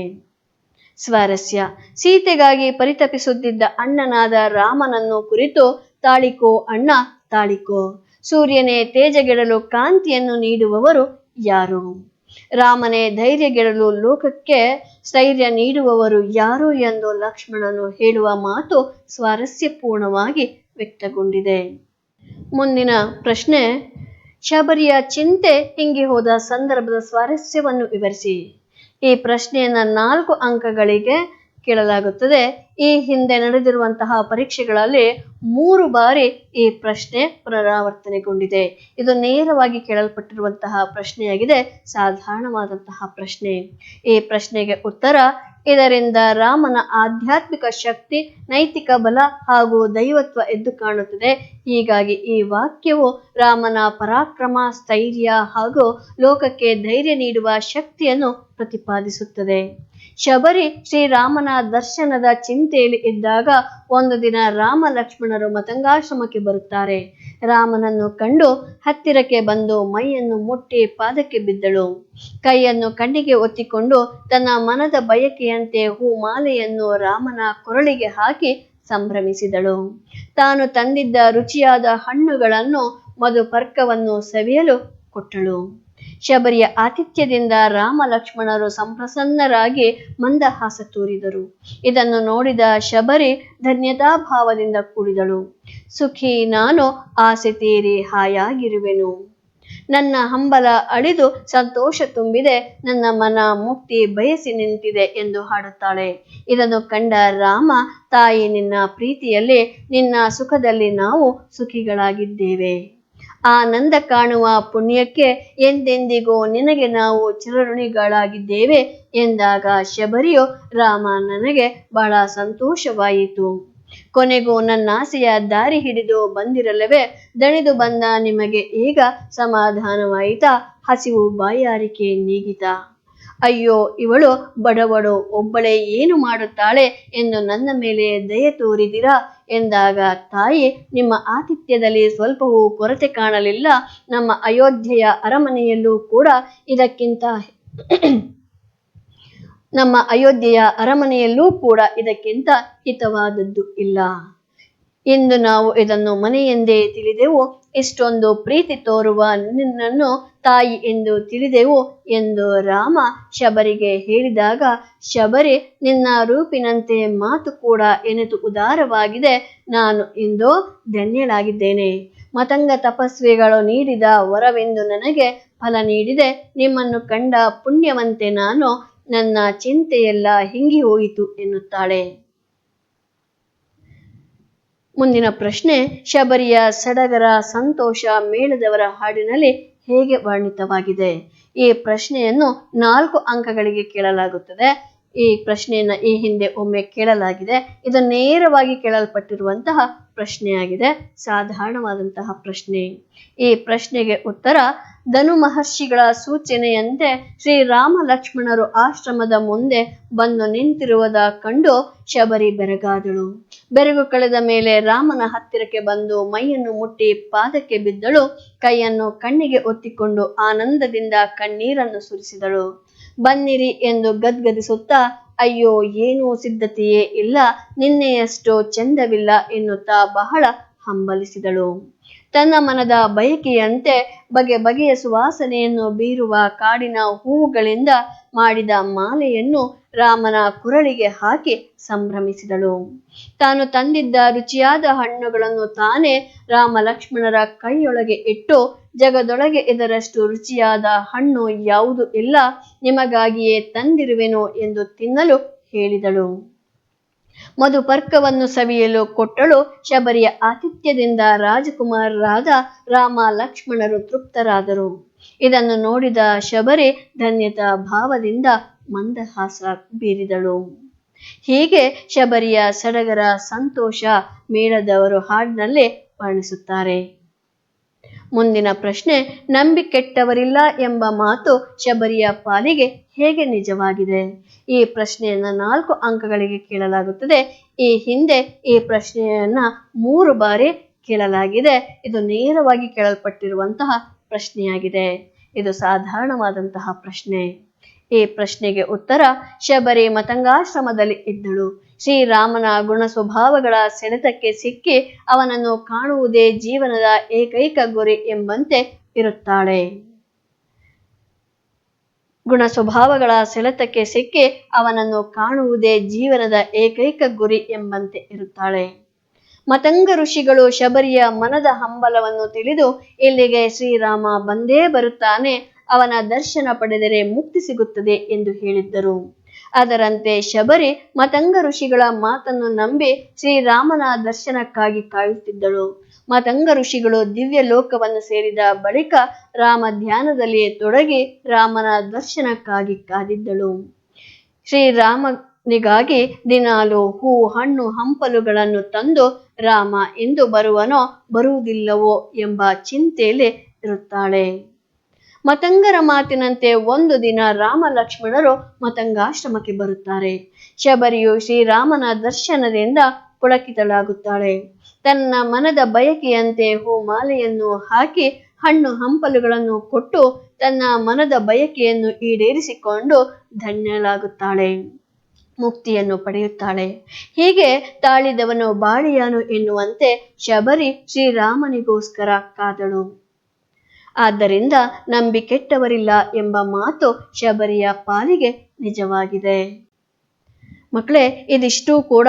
ಸ್ವಾರಸ್ಯ: ಸೀತೆಗಾಗಿ ಪರಿತಪಿಸುತ್ತಿದ್ದ ಅಣ್ಣನಾದ ರಾಮನನ್ನು ಕುರಿತು, ತಾಳಿಕೋ ಅಣ್ಣ ತಾಳಿಕೋ, ಸೂರ್ಯನೇ ತೇಜಗೆಡಲು ಕಾಂತಿಯನ್ನು ನೀಡುವವರು ಯಾರು? ರಾಮನೇ ಧೈರ್ಯಗೆಡಲು ಲೋಕಕ್ಕೆ ಸ್ಥೈರ್ಯ ನೀಡುವವರು ಯಾರು ಎಂದು ಲಕ್ಷ್ಮಣನು ಹೇಳುವ ಮಾತು ಸ್ವಾರಸ್ಯಪೂರ್ಣವಾಗಿ ವ್ಯಕ್ತಗೊಂಡಿದೆ. ಮುಂದಿನ ಪ್ರಶ್ನೆ: ಶಬರಿಯ ಚಿಂತೆ ಹಿಂಗಿ ಹೋದ ಸಂದರ್ಭದ ಸ್ವಾರಸ್ಯವನ್ನು ವಿವರಿಸಿ. ಈ ಪ್ರಶ್ನೆಯನ್ನ 4 ಅಂಕಗಳಿಗೆ ಕೇಳಲಾಗುತ್ತದೆ. ಈ ಹಿಂದೆ ನಡೆದಿರುವಂತಹ ಪರೀಕ್ಷೆಗಳಲ್ಲಿ 3 ಬಾರಿ ಈ ಪ್ರಶ್ನೆ ಪುನರಾವರ್ತನೆಗೊಂಡಿದೆ. ಇದು ನೇರವಾಗಿ ಕೇಳಲ್ಪಟ್ಟಿರುವಂತಹ ಪ್ರಶ್ನೆಯಾಗಿದೆ, ಸಾಧಾರಣವಾದಂತಹ ಪ್ರಶ್ನೆ. ಈ ಪ್ರಶ್ನೆಗೆ ಉತ್ತರ: ಇದರಿಂದ ರಾಮನ ಆಧ್ಯಾತ್ಮಿಕ ಶಕ್ತಿ, ನೈತಿಕ ಬಲ ಹಾಗೂ ದೈವತ್ವ ಎದ್ದು ಕಾಣುತ್ತದೆ. ಹೀಗಾಗಿ ಈ ವಾಕ್ಯವು ರಾಮನ ಪರಾಕ್ರಮ, ಸ್ಥೈರ್ಯ ಹಾಗೂ ಲೋಕಕ್ಕೆ ಧೈರ್ಯ ನೀಡುವ ಶಕ್ತಿಯನ್ನು ಪ್ರತಿಪಾದಿಸುತ್ತದೆ. ಶಬರಿ ಶ್ರೀರಾಮನ ದರ್ಶನದ ಚಿಂತೆಯಲ್ಲಿ ಇದ್ದಾಗ ಒಂದು ದಿನ ರಾಮ ಲಕ್ಷ್ಮಣರು ಮತಂಗಾಶ್ರಮಕ್ಕೆ ಬರುತ್ತಾರೆ. ರಾಮನನ್ನು ಕಂಡು ಹತ್ತಿರಕ್ಕೆ ಬಂದು ಮೈಯನ್ನು ಮುಟ್ಟಿ ಪಾದಕ್ಕೆ ಬಿದ್ದಳು. ಕೈಯನ್ನು ಕಣ್ಣಿಗೆ ಒತ್ತಿಕೊಂಡು ತನ್ನ ಮನದ ಬಯಕೆಯಂತೆ ಹೂಮಾಲೆಯನ್ನು ರಾಮನ ಕೊರಳಿಗೆ ಹಾಕಿ ಸಂಭ್ರಮಿಸಿದಳು. ತಾನು ತಂದಿದ್ದ ರುಚಿಯಾದ ಹಣ್ಣುಗಳನ್ನು, ಮಧುಪರ್ಕವನ್ನು ಸವಿಯಲು ಕೊಟ್ಟಳು. ಶಬರಿಯ ಆತಿಥ್ಯದಿಂದ ರಾಮ ಲಕ್ಷ್ಮಣರು ಸಂಪ್ರಸನ್ನರಾಗಿ ಮಂದಹಾಸ ತೋರಿದರು. ಇದನ್ನು ನೋಡಿದ ಶಬರಿ ಧನ್ಯತಾಭಾವದಿಂದ ಕೂಡಿದಳು. ಸುಖಿ ನಾನು, ಆಸೆ ತೀರಿ ಹಾಯಾಗಿರುವೆನು. ನನ್ನ ಹಂಬಲ ಅಳಿದು ಸಂತೋಷ ತುಂಬಿದೆ, ನನ್ನ ಮನ ಮುಕ್ತಿ ಬಯಸಿ ನಿಂತಿದೆ ಎಂದು ಹಾಡುತ್ತಾಳೆ. ಇದನ್ನು ಕಂಡ ರಾಮ, ತಾಯಿ, ನಿನ್ನ ಪ್ರೀತಿಯಲ್ಲಿ, ನಿನ್ನ ಸುಖದಲ್ಲಿ ನಾವು ಸುಖಿಗಳಾಗಿದ್ದೇವೆ. ಆನಂದ ಕಾಣುವ ಪುಣ್ಯಕ್ಕೆ ಎಂದೆಂದಿಗೂ ನಿನಗೆ ನಾವು ಚಿರಋಣಿಗಳಾಗಿದ್ದೇವೆ ಎಂದಾಗ ಶಬರಿಯು, ರಾಮ, ನನಗೆ ಬಹಳ ಸಂತೋಷವಾಯಿತು. ಕೊನೆಗೂ ನನ್ನಾಸೆಯ ದಾರಿ ಹಿಡಿದು ಬಂದಿರಲವೇ? ದಣಿದು ಬಂದ ನಿಮಗೆ ಈಗ ಸಮಾಧಾನವಾಯಿತಾ? ಹಸಿವು ಬಾಯಾರಿಕೆ ನೀಗಿತಾ? ಅಯ್ಯೋ, ಇವಳು ಬಡವಳು, ಒಬ್ಬಳೇ ಏನು ಮಾಡುತ್ತಾಳೆ ಎಂದು ನನ್ನ ಮೇಲೆ ದಯೆ ತೋರಿದಿರಾ ಎಂದಾಗ ತಾಯಿ, ನಿಮ್ಮ ಆತಿಥ್ಯದಲ್ಲಿ ಸ್ವಲ್ಪವೂ ಕೊರತೆ ಕಾಣಲಿಲ್ಲ. ನಮ್ಮ ಅಯೋಧ್ಯೆಯ ಅರಮನೆಯಲ್ಲೂ ಕೂಡ ಇದಕ್ಕಿಂತ ಹಿತವಾದದ್ದು ಇಲ್ಲ. ಇಂದು ನಾವು ಇದನ್ನು ಮನೆಯೆಂದೇ ತಿಳಿದೆವು, ಇಷ್ಟೊಂದು ಪ್ರೀತಿ ತೋರುವ ನಿನ್ನನ್ನು ತಾಯಿ ಎಂದು ತಿಳಿದೆವು ಎಂದು ರಾಮ ಶಬರಿಗೆ ಹೇಳಿದಾಗ, ಶಬರಿ, ನಿನ್ನ ರೂಪಿನಂತೆ ಮಾತು ಕೂಡ ಎನಿತು ಉದಾರವಾಗಿದೆ, ನಾನು ಇಂದು ಧನ್ಯಳಾಗಿದ್ದೇನೆ. ಮತಂಗ ತಪಸ್ವಿಗಳು ನೀಡಿದ ವರವೆಂದು ನನಗೆ ಫಲ ನೀಡಿದೆ, ನಿಮ್ಮನ್ನು ಕಂಡ ಪುಣ್ಯವಂತೆ ನಾನು, ನನ್ನ ಚಿಂತೆಯೆಲ್ಲ ಹಿಂಗಿ ಹೋಯಿತು ಎನ್ನುತ್ತಾಳೆ. ಮುಂದಿನ ಪ್ರಶ್ನೆ, ಶಬರಿಯ ಸಡಗರ ಸಂತೋಷ ಮೇಳದವರ ಹಾಡಿನಲ್ಲಿ ಹೇಗೆ ವರ್ಣಿತವಾಗಿದೆ? ಈ ಪ್ರಶ್ನೆಯನ್ನು 4 ಅಂಕಗಳಿಗೆ ಕೇಳಲಾಗುತ್ತದೆ. ಈ ಪ್ರಶ್ನೆಯನ್ನ ಈ ಹಿಂದೆ ಒಮ್ಮೆ ಕೇಳಲಾಗಿದೆ. ಇದು ನೇರವಾಗಿ ಕೇಳಲ್ಪಟ್ಟಿರುವಂತಹ ಪ್ರಶ್ನೆಯಾಗಿದೆ, ಸಾಧಾರಣವಾದಂತಹ ಪ್ರಶ್ನೆ. ಈ ಪ್ರಶ್ನೆಗೆ ಉತ್ತರ, ಧನು ಮಹರ್ಷಿಗಳ ಸೂಚನೆಯಂತೆ ಶ್ರೀರಾಮ ಲಕ್ಷ್ಮಣರು ಆಶ್ರಮದ ಮುಂದೆ ಬಂದು ನಿಂತಿರುವುದ ಕಂಡು ಶಬರಿ ಬೆರಗಾದಳು. ಬೆರಗು ಕಳೆದ ಮೇಲೆ ರಾಮನ ಹತ್ತಿರಕ್ಕೆ ಬಂದು ಮೈಯನ್ನು ಮುಟ್ಟಿ ಪಾದಕ್ಕೆ ಬಿದ್ದಳು. ಕೈಯನ್ನು ಕಣ್ಣಿಗೆ ಒತ್ತಿಕೊಂಡು ಆನಂದದಿಂದ ಕಣ್ಣೀರನ್ನು ಸುರಿಸಿದಳು. ಬನ್ನಿರಿ ಎಂದು ಗದ್ಗದಿಸುತ್ತಾ, ಅಯ್ಯೋ ಏನೂ ಸಿದ್ಧತೆಯೇ ಇಲ್ಲ, ನಿನ್ನೆಯಷ್ಟು ಚೆಂದವಿಲ್ಲ ಎನ್ನುತ್ತಾ ಬಹಳ ಹಂಬಲಿಸಿದಳು. ತನ್ನ ಮನದ ಬಯಕೆಯಂತೆ ಬಗೆ ಬಗೆಯ ಸುವಾಸನೆಯನ್ನು ಬೀರುವ ಕಾಡಿನ ಹೂವುಗಳಿಂದ ಮಾಡಿದ ಮಾಲೆಯನ್ನು ರಾಮನ ಕುರಳಿಗೆ ಹಾಕಿ ಸಂಭ್ರಮಿಸಿದಳು. ತಾನು ತಂದಿದ್ದ ರುಚಿಯಾದ ಹಣ್ಣುಗಳನ್ನು ತಾನೇ ರಾಮ ಲಕ್ಷ್ಮಣರ ಕೈಯೊಳಗೆ ಇಟ್ಟು, ಜಗದೊಳಗೆ ಇದರಷ್ಟು ರುಚಿಯಾದ ಹಣ್ಣು ಯಾವುದು ಇಲ್ಲ, ನಿಮಗಾಗಿಯೇ ತಂದಿರುವೆನು ಎಂದು ತಿನ್ನಲು ಹೇಳಿದಳು. ಮಧುಪರ್ಕವನ್ನು ಸವಿಯಲು ಕೊಟ್ಟಳು. ಶಬರಿಯ ಆತಿಥ್ಯದಿಂದ ರಾಜಕುಮಾರರಾದ ರಾಮ ಲಕ್ಷ್ಮಣರು ತೃಪ್ತರಾದರು. ಇದನ್ನು ನೋಡಿದ ಶಬರಿ ಧನ್ಯತಾ ಭಾವದಿಂದ ಮಂದಹಾಸ ಬೀರಿದಳು. ಹೀಗೆ ಶಬರಿಯ ಸಡಗರ ಸಂತೋಷ ಮೇಳದವರು ಹಾಡಿನಲ್ಲಿ ವರ್ಣಿಸುತ್ತಾರೆ. ಮುಂದಿನ ಪ್ರಶ್ನೆ, ನಂಬಿಕೆಟ್ಟವರಿಲ್ಲ ಎಂಬ ಮಾತು ಶಬರಿಯ ಪಾಲಿಗೆ ಹೇಗೆ ನಿಜವಾಗಿದೆ? ಈ ಪ್ರಶ್ನೆಯನ್ನ 4 ಅಂಕಗಳಿಗೆ ಕೇಳಲಾಗುತ್ತದೆ. ಈ ಹಿಂದೆ ಈ ಪ್ರಶ್ನೆಯನ್ನ 3 ಬಾರಿ ಕೇಳಲಾಗಿದೆ. ಇದು ನೇರವಾಗಿ ಕೇಳಲ್ಪಟ್ಟಿರುವಂತಹ ಪ್ರಶ್ನೆಯಾಗಿದೆ. ಇದು ಸಾಧಾರಣವಾದಂತಹ ಪ್ರಶ್ನೆ. ಈ ಪ್ರಶ್ನೆಗೆ ಉತ್ತರ, ಶಬರಿ ಮತಂಗಾಶ್ರಮದಲ್ಲಿ ಇದ್ದಳು. ಶ್ರೀರಾಮನ ಗುಣ ಸ್ವಭಾವಗಳ ಸೆಳೆತಕ್ಕೆ ಸಿಕ್ಕಿ ಅವನನ್ನು ಕಾಣುವುದೇ ಜೀವನದ ಏಕೈಕ ಗುರಿ ಎಂಬಂತೆ ಇರುತ್ತಾಳೆ. ಗುಣ ಸ್ವಭಾವಗಳ ಸೆಳೆತಕ್ಕೆ ಸಿಕ್ಕಿ ಅವನನ್ನು ಕಾಣುವುದೇ ಜೀವನದ ಏಕೈಕ ಗುರಿ ಎಂಬಂತೆ ಇರುತ್ತಾಳೆ. ಮತಂಗ ಋಷಿಗಳು ಶಬರಿಯ ಮನದ ಹಂಬಲವನ್ನು ತಿಳಿದು ಇಲ್ಲಿಗೆ ಶ್ರೀರಾಮ ಬಂದೇ ಬರುತ್ತಾನೆ, ಅವನ ದರ್ಶನ ಪಡೆದರೆ ಮುಕ್ತಿ ಸಿಗುತ್ತದೆ ಎಂದು ಹೇಳಿದ್ದರು. ಅದರಂತೆ ಶಬರಿ ಮತಂಗ ಋಷಿಗಳ ಮಾತನ್ನು ನಂಬಿ ಶ್ರೀರಾಮನ ದರ್ಶನಕ್ಕಾಗಿ ಕಾಯುತ್ತಿದ್ದಳು. ಮತಂಗ ಋಷಿಗಳು ದಿವ್ಯ ಲೋಕವನ್ನು ಸೇರಿದ ಬಳಿಕ ರಾಮ ಧ್ಯಾನದಲ್ಲಿ ತೊಡಗಿ ರಾಮನ ದರ್ಶನಕ್ಕಾಗಿ ಕಾದಿದ್ದಳು. ಶ್ರೀರಾಮನಿಗಾಗಿ ದಿನಾಲು ಹೂ ಹಣ್ಣು ಹಂಪಲುಗಳನ್ನು ತಂದು ರಾಮ ಎಂದು ಬರುವನೋ ಬರುವುದಿಲ್ಲವೋ ಎಂಬ ಚಿಂತೆಯಲ್ಲಿ ಇರುತ್ತಾಳೆ. ಮತಂಗರ ಮಾತಿನಂತೆ ಒಂದು ದಿನ ರಾಮ ಲಕ್ಷ್ಮಣರು ಮತಂಗಾಶ್ರಮಕ್ಕೆ ಬರುತ್ತಾರೆ. ಶಬರಿಯು ಶ್ರೀರಾಮನ ದರ್ಶನದಿಂದ ಪುಳಕಿತಳಾಗುತ್ತಾಳೆ. ತನ್ನ ಮನದ ಬಯಕೆಯಂತೆ ಹೂಮಾಲೆಯನ್ನು ಹಾಕಿ ಹಣ್ಣು ಹಂಪಲುಗಳನ್ನು ಕೊಟ್ಟು ತನ್ನ ಮನದ ಬಯಕೆಯನ್ನು ಈಡೇರಿಸಿಕೊಂಡು ಧನ್ಯಳಾಗುತ್ತಾಳೆ, ಮುಕ್ತಿಯನ್ನು ಪಡೆಯುತ್ತಾಳೆ. ಹೀಗೆ ತಾಳಿದವನು ಬಾಳಿಯಾನು ಎನ್ನುವಂತೆ ಶಬರಿ ಶ್ರೀರಾಮನಿಗೋಸ್ಕರ ಕಾದಳು. ಆದ್ದರಿಂದ ನಂಬಿಕೆಟ್ಟವರಿಲ್ಲ ಎಂಬ ಮಾತು ಶಬರಿಯ ಪಾಲಿಗೆ ನಿಜವಾಗಿದೆ. ಮಕ್ಕಳೇ, ಇದಿಷ್ಟು ಕೂಡ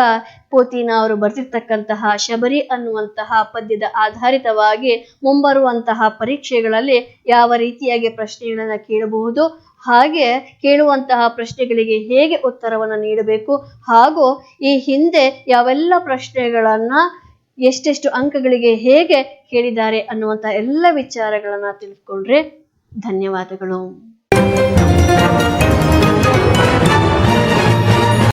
ಪೋತಿನ ಅವರು ಬರೆದಿರ್ತಕ್ಕಂತಹ ಶಬರಿ ಅನ್ನುವಂತಹ ಪದ್ಯದ ಆಧಾರಿತವಾಗಿ ಮುಂಬರುವಂತಹ ಪರೀಕ್ಷೆಗಳಲ್ಲಿ ಯಾವ ರೀತಿಯಾಗಿ ಪ್ರಶ್ನೆಗಳನ್ನು ಕೇಳಬಹುದು, ಹಾಗೆ ಕೇಳುವಂತಹ ಪ್ರಶ್ನೆಗಳಿಗೆ ಹೇಗೆ ಉತ್ತರವನ್ನು ನೀಡಬೇಕು, ಹಾಗೂ ಈ ಹಿಂದೆ ಯಾವೆಲ್ಲ ಪ್ರಶ್ನೆಗಳನ್ನ ಎಷ್ಟೆಷ್ಟು ಅಂಕಗಳಿಗೆ ಹೇಗೆ ಕೇಳಿದ್ದಾರೆ ಅನ್ನುವಂಥ ಎಲ್ಲ ವಿಚಾರಗಳನ್ನ ತಿಳಿದುಕೊಂಡ್ರೆ ಧನ್ಯವಾದಗಳು.